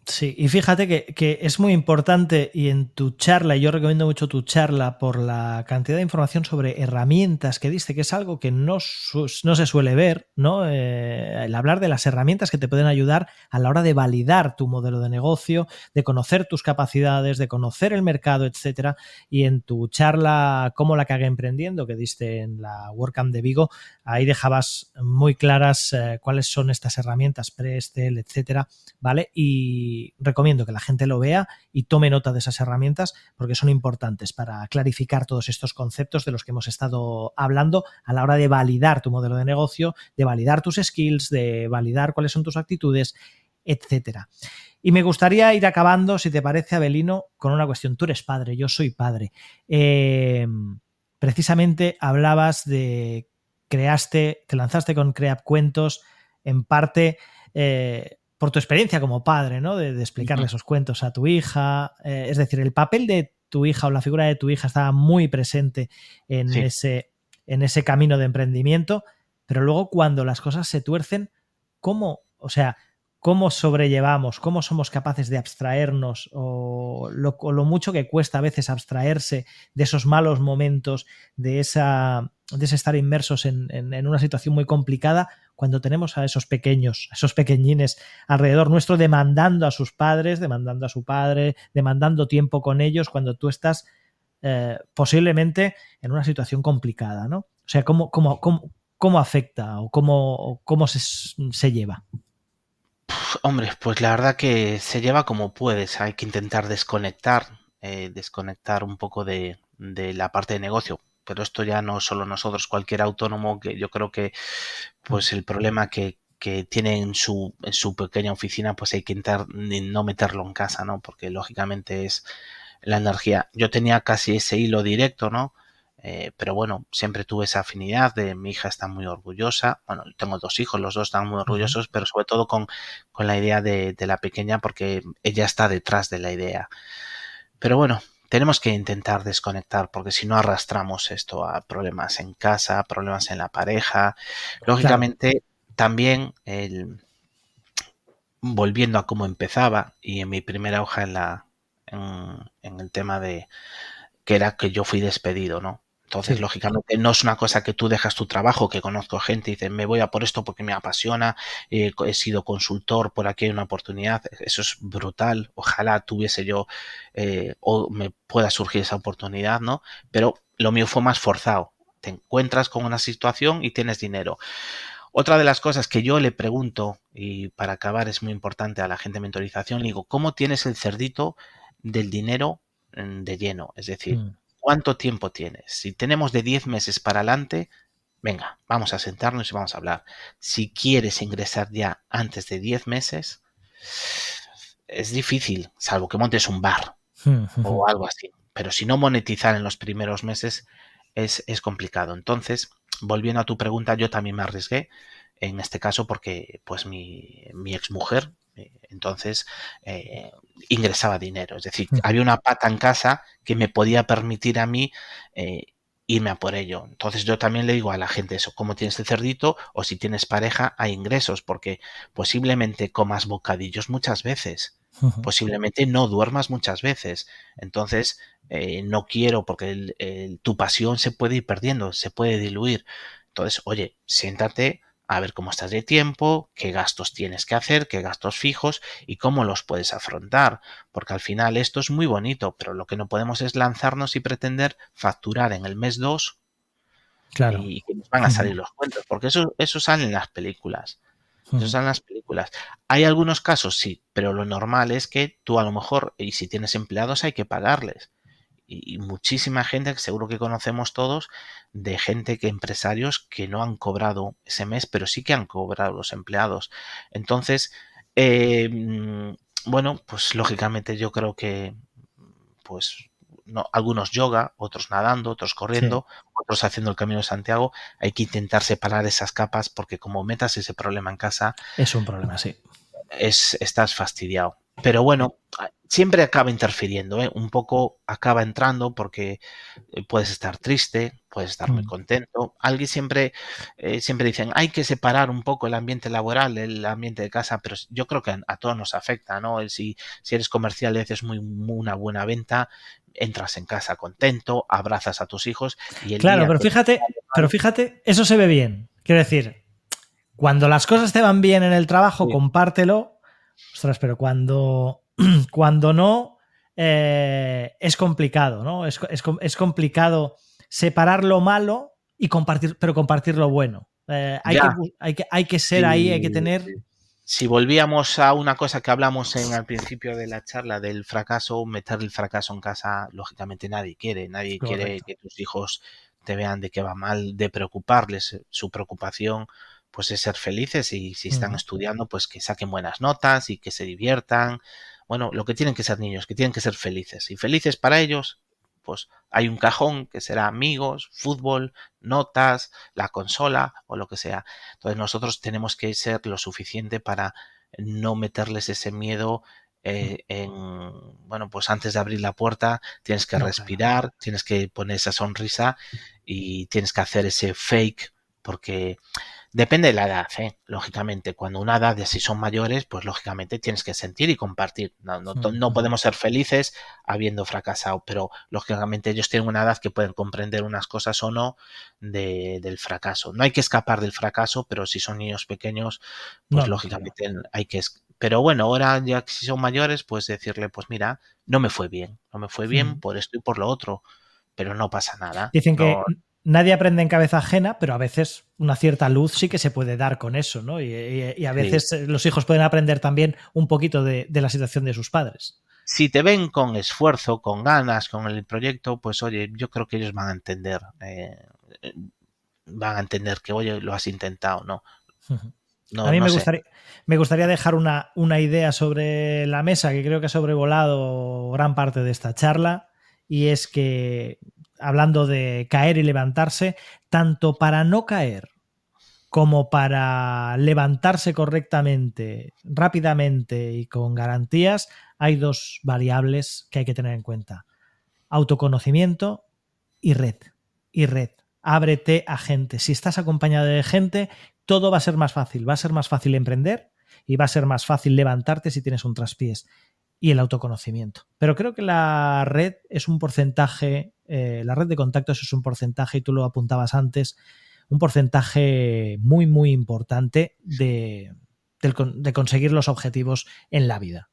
Sí, y fíjate que es muy importante y en tu charla, y yo recomiendo mucho tu charla por la cantidad de información sobre herramientas que diste, que es algo que no se suele ver, ¿no? El hablar de las herramientas que te pueden ayudar a la hora de validar tu modelo de negocio, de conocer tus capacidades, de conocer el mercado, etcétera. Y en tu charla Cómo la cagué emprendiendo, que diste en la WordCamp de Vigo, ahí dejabas muy claras cuáles son estas herramientas, Prestel, etcétera, ¿vale? Y recomiendo que la gente lo vea y tome nota de esas herramientas porque son importantes para clarificar todos estos conceptos de los que hemos estado hablando a la hora de validar tu modelo de negocio, de validar tus skills, de validar cuáles son tus actitudes, etcétera. Y me gustaría ir acabando, si te parece, Avelino, con una cuestión. Tú eres padre, yo soy padre. Precisamente hablabas de te lanzaste con Creap Cuentos, en parte por tu experiencia como padre, ¿no? De explicarle esos cuentos a tu hija. Es decir, el papel de tu hija o la figura de tu hija estaba muy presente en ese camino de emprendimiento, pero luego cuando las cosas se tuercen, ¿cómo sobrellevamos, cómo somos capaces de abstraernos o lo mucho que cuesta a veces abstraerse de esos malos momentos, de ese estar inmersos en una situación muy complicada cuando tenemos a esos pequeños, a esos pequeñines alrededor nuestro demandando a sus padres, demandando a su padre, demandando tiempo con ellos cuando tú estás posiblemente en una situación complicada, ¿no? O sea, ¿cómo afecta o cómo se lleva? Hombre, pues la verdad que se lleva como puedes. Hay que intentar desconectar un poco de la parte de negocio. Pero esto ya no solo nosotros, cualquier autónomo, que yo creo que pues el problema que tiene en su pequeña oficina, pues hay que intentar no meterlo en casa, ¿no? Porque lógicamente es la energía. Yo tenía casi ese hilo directo, ¿no? Pero bueno, siempre tuve esa afinidad de mi hija está muy orgullosa. Bueno, tengo 2 hijos, los dos están muy orgullosos, pero sobre todo con la idea de la pequeña porque ella está detrás de la idea. Pero bueno, tenemos que intentar desconectar porque si no arrastramos esto a problemas en casa, problemas en la pareja. Claro. Lógicamente, también volviendo a cómo empezaba y en mi primera hoja en el tema de que era que yo fui despedido, ¿no? Entonces, Sí. lógicamente, no es una cosa que tú dejas tu trabajo, que conozco gente y dicen, me voy a por esto porque me apasiona, he sido consultor, por aquí hay una oportunidad, eso es brutal, ojalá tuviese yo o me pueda surgir esa oportunidad, ¿no? Pero lo mío fue más forzado. Te encuentras con una situación y tienes dinero. Otra de las cosas que yo le pregunto, y para acabar es muy importante a la gente de mentorización, le digo, ¿cómo tienes el cerdito del dinero de lleno? Es decir, ¿cuánto tiempo tienes? Si tenemos de 10 meses para adelante, venga, vamos a sentarnos y vamos a hablar. Si quieres ingresar ya antes de 10 meses, es difícil, salvo que montes un bar o algo así. Pero si no monetizar en los primeros meses es complicado. Entonces, volviendo a tu pregunta, yo también me arriesgué en este caso porque pues mi exmujer entonces ingresaba dinero. Es decir, había una pata en casa que me podía permitir a mí irme a por ello. Entonces yo también le digo a la gente eso, cómo tienes el cerdito o si tienes pareja hay ingresos porque posiblemente comas bocadillos muchas veces. Posiblemente no duermas muchas veces. Entonces, no quiero porque tu pasión se puede ir perdiendo, se puede diluir. Entonces, oye, siéntate, a ver cómo estás de tiempo, qué gastos tienes que hacer, qué gastos fijos y cómo los puedes afrontar. Porque al final esto es muy bonito, pero lo que no podemos es lanzarnos y pretender facturar en el mes 2 Claro. y que nos van a salir los cuentos, porque eso sale en las películas. Eso sale en las películas. Hay algunos casos, sí, pero lo normal es que tú a lo mejor, y si tienes empleados, hay que pagarles. Y muchísima gente, que seguro que conocemos todos, de gente que empresarios que no han cobrado ese mes, pero sí que han cobrado los empleados. Entonces, bueno, pues lógicamente yo creo que pues no, algunos yoga, otros nadando, otros Sí, corriendo, otros haciendo el Camino de Santiago. Hay que intentar separar esas capas porque como metas ese problema en casa, es un problema, sí. estás fastidiado. Pero bueno, siempre acaba interfiriendo, ¿eh? Un poco acaba entrando porque puedes estar triste, puedes estar muy contento. Alguien siempre dicen, hay que separar un poco el ambiente laboral, el ambiente de casa, pero yo creo que a todos nos afecta, ¿no? Si eres comercial y haces una buena venta, entras en casa contento, abrazas a tus hijos y el Claro, día que pero fíjate, eso se ve bien. Quiero decir, cuando las cosas te van bien en el trabajo, sí, compártelo. Ostras, pero cuando no, es complicado, ¿no? Es complicado separar lo malo y pero compartir lo bueno. ya, Hay que ser ahí, hay que sí, tener. si volvíamos a una cosa que hablamos al principio de la charla del fracaso, meter el fracaso en casa, lógicamente nadie quiere Correcto. que tus hijos te vean de que va mal, de preocuparles. Su preocupación pues es ser felices y si están estudiando pues que saquen buenas notas y que se diviertan. Bueno, lo que tienen que ser niños, que tienen que ser felices y felices para ellos, pues hay un cajón que será amigos, fútbol, notas, la consola o lo que sea. Entonces nosotros tenemos que ser lo suficiente para no meterles ese miedo bueno, pues antes de abrir la puerta tienes que No, claro. respirar, tienes que poner esa sonrisa y tienes que hacer ese fake porque depende de la edad, ¿eh? Lógicamente, cuando una edad de si son mayores, pues lógicamente tienes que sentir y compartir. No podemos ser felices habiendo fracasado, pero lógicamente ellos tienen una edad que pueden comprender unas cosas o no del fracaso. No hay que escapar del fracaso, pero si son niños pequeños, pues No, no, claro. lógicamente hay que... Pero bueno, ahora ya que si son mayores, pues decirle, pues mira, no me fue bien por esto y por lo otro, pero no pasa nada. Dicen que No, nadie aprende en cabeza ajena, pero a veces una cierta luz sí que se puede dar con eso, ¿no? Y a sí. veces los hijos pueden aprender también un poquito de la situación de sus padres. Si te ven con esfuerzo, con ganas, con el proyecto, pues oye, yo creo que ellos van a entender que, oye, lo has intentado, ¿no? A No, mí no sé. me gustaría dejar una idea sobre la mesa que creo que ha sobrevolado gran parte de esta charla, y es que, hablando de caer y levantarse, tanto para no caer como para levantarse correctamente, rápidamente y con garantías, hay dos variables que hay que tener en cuenta: autoconocimiento y red. Y red. Ábrete a gente. Si estás acompañado de gente, todo va a ser más fácil. Va a ser más fácil emprender y va a ser más fácil levantarte si tienes un traspiés. Y el autoconocimiento. Pero creo que la red es un porcentaje, la red de contactos es un porcentaje, y tú lo apuntabas antes, un porcentaje muy, muy importante de conseguir los objetivos en la vida.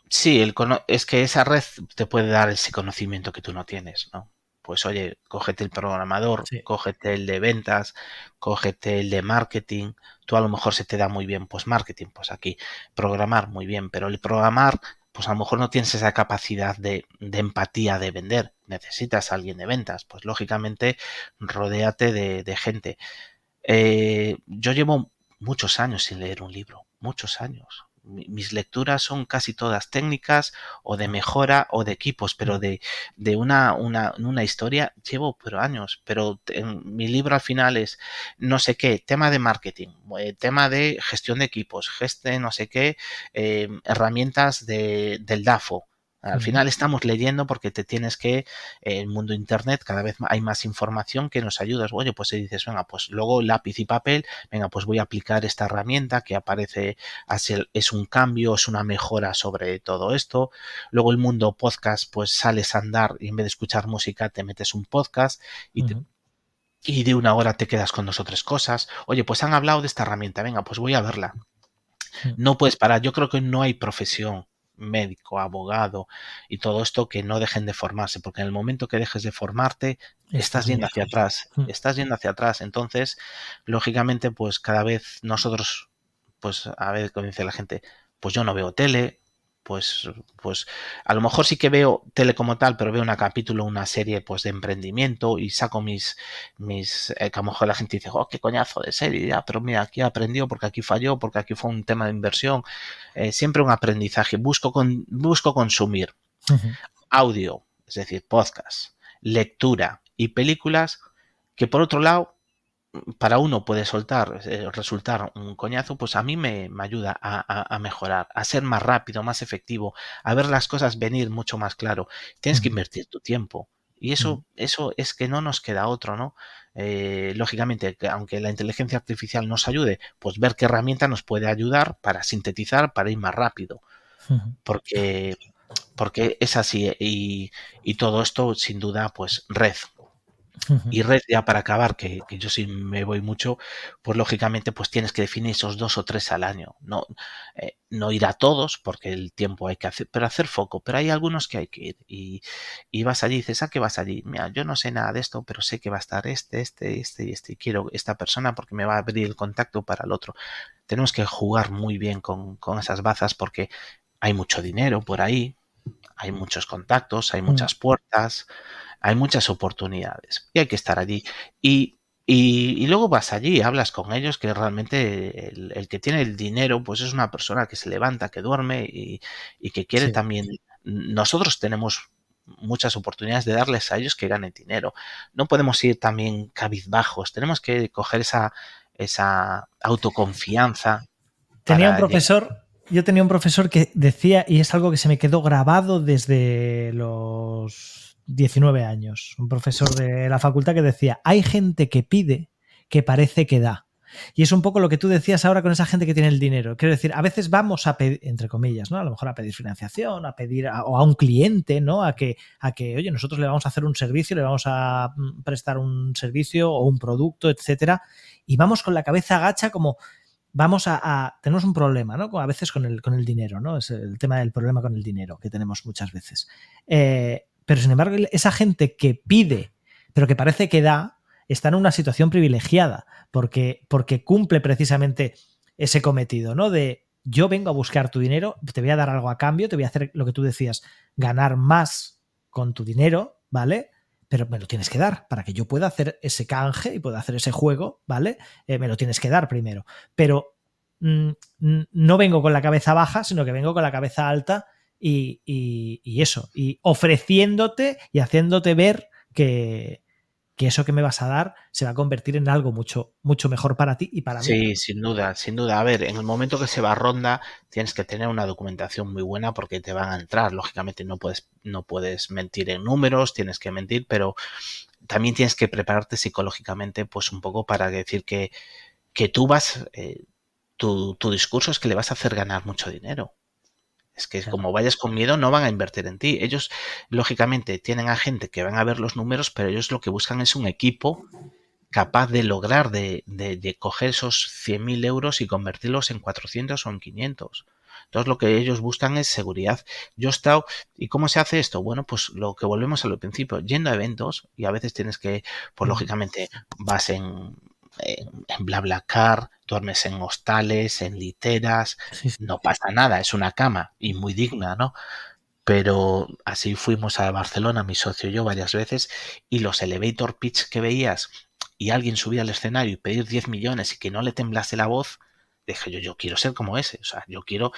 Sí, es que esa red te puede dar ese conocimiento que tú no tienes, ¿no? Pues oye, cógete el programador, Sí. cógete el de ventas, cógete el de marketing. Tú a lo mejor se te da muy bien, pues marketing, pues aquí, programar muy bien, pero el programar, pues a lo mejor no tienes esa capacidad de empatía de vender. Necesitas a alguien de ventas, pues lógicamente rodéate de gente. Yo llevo muchos años sin leer un libro, muchos años. Mis lecturas son casi todas técnicas o de mejora o de equipos, pero de una historia llevo pero años. Pero mi libro al final es no sé qué, tema de marketing, tema de gestión de equipos, no sé qué, herramientas del DAFO. Al final estamos leyendo porque te tienes que, el mundo internet, cada vez hay más información que nos ayuda. Oye, pues si dices, venga, pues luego lápiz y papel, venga, pues voy a aplicar esta herramienta que aparece, es un cambio, es una mejora sobre todo esto. Luego el mundo podcast, pues sales a andar y en vez de escuchar música te metes un podcast y y de una hora te quedas con 2 o 3 cosas. Oye, pues han hablado de esta herramienta, venga, pues voy a verla. No puedes parar. Yo creo que no hay profesión, médico, abogado y todo esto, que no dejen de formarse, porque en el momento que dejes de formarte, estás Estás muy yendo hacia lejos. atrás, estás yendo hacia atrás. Entonces, lógicamente, pues cada vez nosotros, pues a ver, como dice la gente, pues yo no veo tele, pues a lo mejor sí que veo tele como tal, pero veo un capítulo, una serie pues de emprendimiento y saco que a lo mejor la gente dice, oh, qué coñazo de serie, ya, pero mira, aquí aprendió porque aquí falló, porque aquí fue un tema de inversión, siempre un aprendizaje, busco consumir audio, es decir, podcast, lectura y películas que por otro lado para uno puede resultar un coñazo, pues a mí me ayuda a mejorar, a ser más rápido, más efectivo, a ver las cosas venir mucho más claro. Tienes que invertir tu tiempo. Y eso es que no nos queda otro, ¿no? Lógicamente, aunque la inteligencia artificial nos ayude, pues ver qué herramienta nos puede ayudar para sintetizar, para ir más rápido. Porque, porque es así. Y todo esto, sin duda, pues red. Y red, ya para acabar, que yo sí me voy mucho, pues lógicamente pues tienes que definir esos 2 o 3 al año. No ir a todos, porque el tiempo hay que hacer, pero hacer foco. Pero hay algunos que hay que ir. Y vas allí y dices, ¿a qué vas allí? Mira, yo no sé nada de esto, pero sé que va a estar y quiero esta persona porque me va a abrir el contacto para el otro. Tenemos que jugar muy bien con esas bazas porque hay mucho dinero por ahí, hay muchos contactos, hay muchas puertas, hay muchas oportunidades y hay que estar allí. Y luego vas allí, hablas con ellos, que realmente el que tiene el dinero, pues es una persona que se levanta, que duerme y que quiere también. Nosotros tenemos muchas oportunidades de darles a ellos que ganen dinero. No podemos ir también cabizbajos, tenemos que coger esa autoconfianza Tenía un para llegar. profesor, yo tenía un profesor que decía, y es algo que se me quedó grabado desde los 19 años, un profesor de la facultad que decía, hay gente que pide que parece que da. Y es un poco lo que tú decías ahora con esa gente que tiene el dinero. Quiero decir, a veces vamos a pedir, entre comillas, ¿no? A lo mejor a pedir financiación, a pedir o a un cliente, ¿no? A que, oye, nosotros le vamos a hacer un servicio, le vamos a prestar un servicio o un producto, etcétera. Y vamos con la cabeza agacha como tenemos un problema, ¿no? A veces con el dinero, ¿no? Es el tema del problema con el dinero que tenemos muchas veces. Pero sin embargo, esa gente que pide, pero que parece que da, está en una situación privilegiada porque cumple precisamente ese cometido, ¿no? De yo vengo a buscar tu dinero, te voy a dar algo a cambio, te voy a hacer lo que tú decías, ganar más con tu dinero, ¿vale? Pero me lo tienes que dar para que yo pueda hacer ese canje y pueda hacer ese juego, ¿vale? Me lo tienes que dar primero. Pero no vengo con la cabeza baja, sino que vengo con la cabeza alta y eso, y ofreciéndote y haciéndote ver que eso que me vas a dar se va a convertir en algo mucho, mucho mejor para ti y para mí. Sí, sin duda, sin duda. A ver, en el momento que se va a ronda, tienes que tener una documentación muy buena porque te van a entrar. Lógicamente no puedes mentir en números, tienes que mentir, pero también tienes que prepararte psicológicamente, pues un poco para decir que tú vas, tu discurso es que le vas a hacer ganar mucho dinero. Es que Claro. como vayas con miedo no van a invertir en ti. Ellos, lógicamente, tienen a gente que van a ver los números, pero ellos lo que buscan es un equipo capaz de lograr de coger esos 100.000 euros y convertirlos en 400 o en 500. Entonces lo que ellos buscan es seguridad. Yo he estado, ¿y cómo se hace esto? Bueno, pues lo que volvemos al principio, yendo a eventos y a veces tienes que, pues lógicamente vas en BlaBlaCar, duermes en hostales, en literas, Sí, sí. no pasa nada, es una cama y muy digna, ¿no? Pero así fuimos a Barcelona, mi socio y yo, varias veces, y los elevator pitch que veías y alguien subía al escenario y pedir 10 millones y que no le temblase la voz, dije yo quiero ser como ese, o sea, yo quiero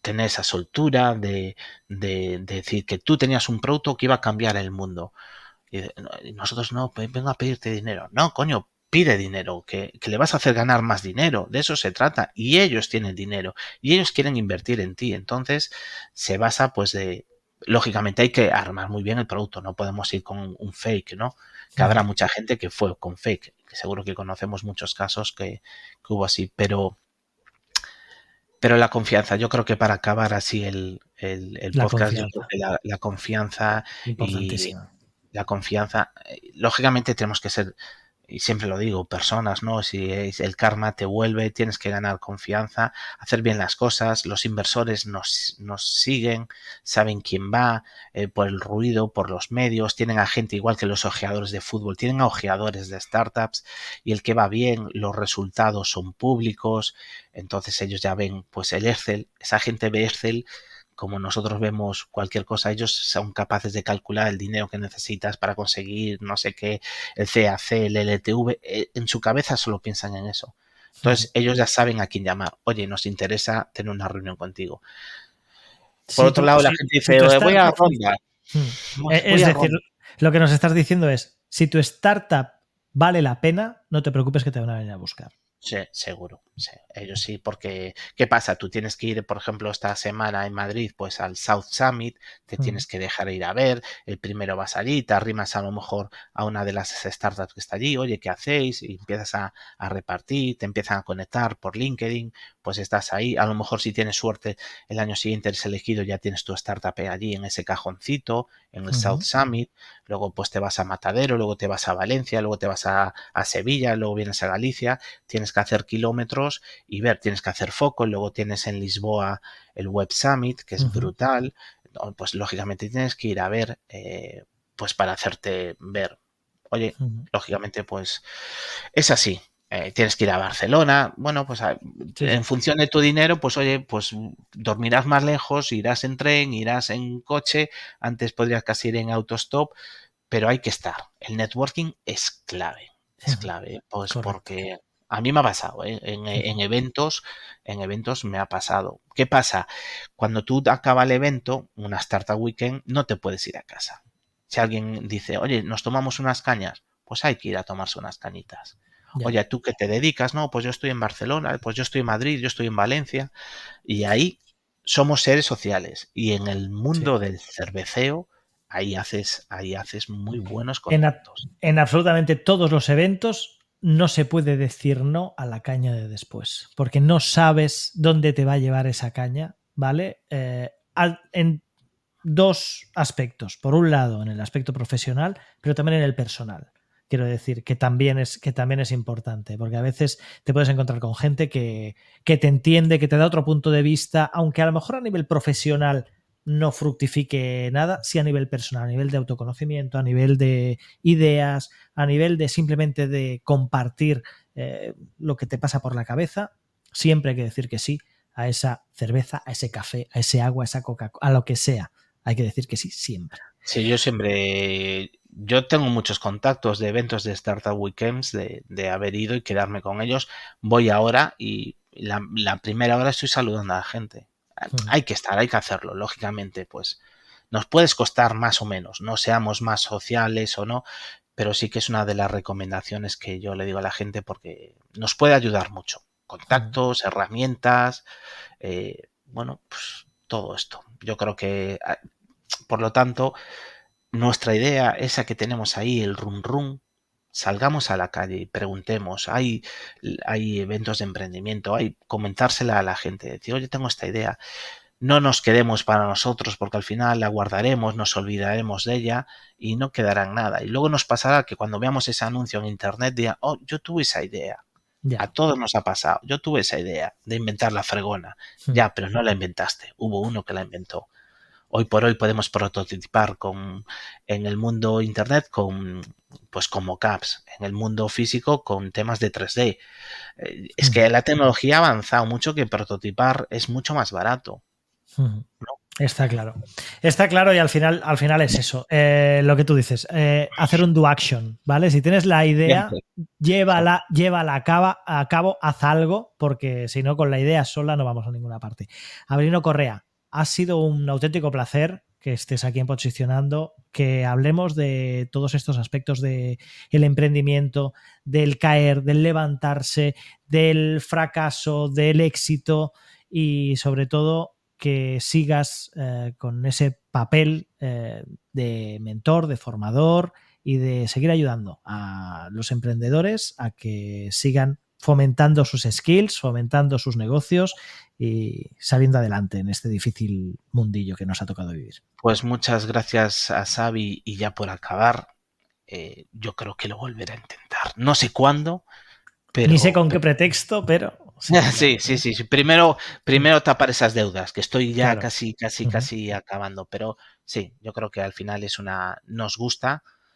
tener esa soltura de decir que tú tenías un producto que iba a cambiar el mundo. Y nosotros no, vengo a pedirte dinero. No, coño, pide dinero, que le vas a hacer ganar más dinero, de eso se trata. Y ellos tienen dinero y ellos quieren invertir en ti. Entonces se basa pues lógicamente hay que armar muy bien el producto, no podemos ir con un fake, ¿no? Que habrá mucha gente que fue con fake, que seguro que conocemos muchos casos que hubo así, pero la confianza, yo creo que para acabar así el La podcast, yo creo confianza, que la confianza y importantísima. la confianza, lógicamente tenemos que ser y siempre lo digo, personas, ¿no? Si el karma te vuelve, tienes que ganar confianza, hacer bien las cosas, los inversores nos siguen, saben quién va, por el ruido, por los medios, tienen a gente igual que los ojeadores de fútbol, tienen a ojeadores de startups, y el que va bien, los resultados son públicos, entonces ellos ya ven, pues el Excel, esa gente ve Excel como nosotros vemos cualquier cosa, ellos son capaces de calcular el dinero que necesitas para conseguir no sé qué, el CAC, el LTV, en su cabeza solo piensan en eso. Entonces ellos ya saben a quién llamar. Oye, nos interesa tener una reunión contigo. Por otro lado, la gente dice, tu voy a startup... ronda. Es decir, lo que nos estás diciendo es, si tu startup vale la pena, no te preocupes que te van a venir a buscar. Sí, seguro. Sí. Ellos sí, porque ¿qué pasa? Tú tienes que ir, por ejemplo, esta semana en Madrid, pues al South Summit, te tienes que dejar ir a ver, el primero vas allí, te arrimas a lo mejor a una de las startups que está allí, oye, ¿qué hacéis? Y empiezas a repartir, te empiezan a conectar por LinkedIn, pues estás ahí, a lo mejor si tienes suerte, el año siguiente eres elegido, ya tienes tu startup allí en ese cajoncito, en el South Summit, luego pues te vas a Matadero, luego te vas a Valencia, luego te vas a Sevilla, luego vienes a Galicia, tienes que hacer kilómetros y ver, tienes que hacer foco, luego tienes en Lisboa el Web Summit, que es brutal, pues lógicamente tienes que ir a ver, pues para hacerte ver. Oye, lógicamente pues es así. Tienes que ir a Barcelona, bueno, pues en función de tu dinero, pues oye, pues dormirás más lejos, irás en tren, irás en coche, antes podrías casi ir en autostop, pero hay que estar. El networking es clave, pues Correcto. porque a mí me ha pasado, en eventos me ha pasado. ¿Qué pasa? Cuando tú acaba el evento, una Startup Weekend, no te puedes ir a casa. Si alguien dice, oye, nos tomamos unas cañas, pues hay que ir a tomarse unas cañitas. Oye, ¿tú qué te dedicas? No, pues yo estoy en Barcelona, pues yo estoy en Madrid, yo estoy en Valencia. Y ahí somos seres sociales. Y en el mundo del cerveceo, ahí haces muy buenos contactos. En absolutamente todos los eventos no se puede decir no a la caña de después, porque no sabes dónde te va a llevar esa caña, ¿vale? En dos aspectos. Por un lado, en el aspecto profesional, pero también en el personal. Quiero decir que también es importante, porque a veces te puedes encontrar con gente que te entiende, que te da otro punto de vista, aunque a lo mejor a nivel profesional no fructifique nada, sí a nivel personal, a nivel de autoconocimiento, a nivel de ideas, a nivel de simplemente de compartir lo que te pasa por la cabeza. Siempre hay que decir que sí a esa cerveza, a ese café, a ese agua, a esa Coca-Cola, a lo que sea. Hay que decir que sí, siempre. Sí, yo tengo muchos contactos de eventos de Startup Weekends, de haber ido y quedarme con ellos. Voy ahora y la primera hora estoy saludando a la gente. Hay que estar, hay que hacerlo, lógicamente, pues nos puede costar más o menos, no seamos más sociales o no, pero sí que es una de las recomendaciones que yo le digo a la gente porque nos puede ayudar mucho. Contactos, herramientas, bueno, pues todo esto. Yo creo que, por lo tanto, nuestra idea, esa que tenemos ahí, el run run, salgamos a la calle y preguntemos, hay eventos de emprendimiento, hay comentársela a la gente, decir, oye, tengo esta idea, no nos quedemos para nosotros porque al final la guardaremos, nos olvidaremos de ella y no quedará en nada. Y luego nos pasará que cuando veamos ese anuncio en internet diga, oh, yo tuve esa idea. A todos nos ha pasado. Yo tuve esa idea de inventar la fregona. Ya, pero no la inventaste. Hubo uno que la inventó. Hoy por hoy podemos prototipar en el mundo internet pues con mockups, en el mundo físico con temas de 3D. Es que la tecnología ha avanzado mucho, que prototipar es mucho más barato. ¿No? Está claro. Está claro, y al final es eso. Lo que tú dices, hacer un do action, ¿vale? Si tienes la idea, llévala a cabo, haz algo, porque si no, con la idea sola no vamos a ninguna parte. Avelino Correa, ha sido un auténtico placer que estés aquí en Posicionando, que hablemos de todos estos aspectos del emprendimiento, del caer, del levantarse, del fracaso, del éxito y sobre todo que sigas con ese papel de mentor, de formador y de seguir ayudando a los emprendedores a que sigan fomentando sus skills, fomentando sus negocios y saliendo adelante en este difícil mundillo que nos ha tocado vivir. Pues muchas gracias a Xavi, y ya por acabar, yo creo que lo volveré a intentar. empezar. No sé cuándo, pero... Ni sé con qué pretexto, pero... Sí. Primero tapar esas deudas, que estoy ya Claro. casi acabando. Pero sí, yo creo que al final es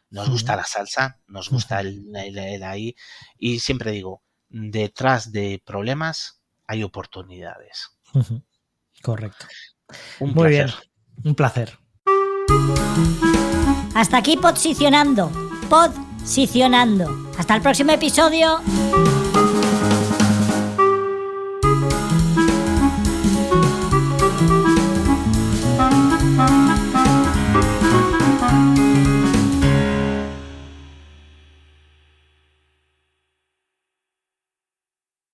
nos gusta la salsa, nos gusta el ahí. Y siempre digo, detrás de problemas hay oportunidades. Correcto. Un Muy placer. bien, un placer. Hasta aquí Posicionando. Hasta el próximo episodio.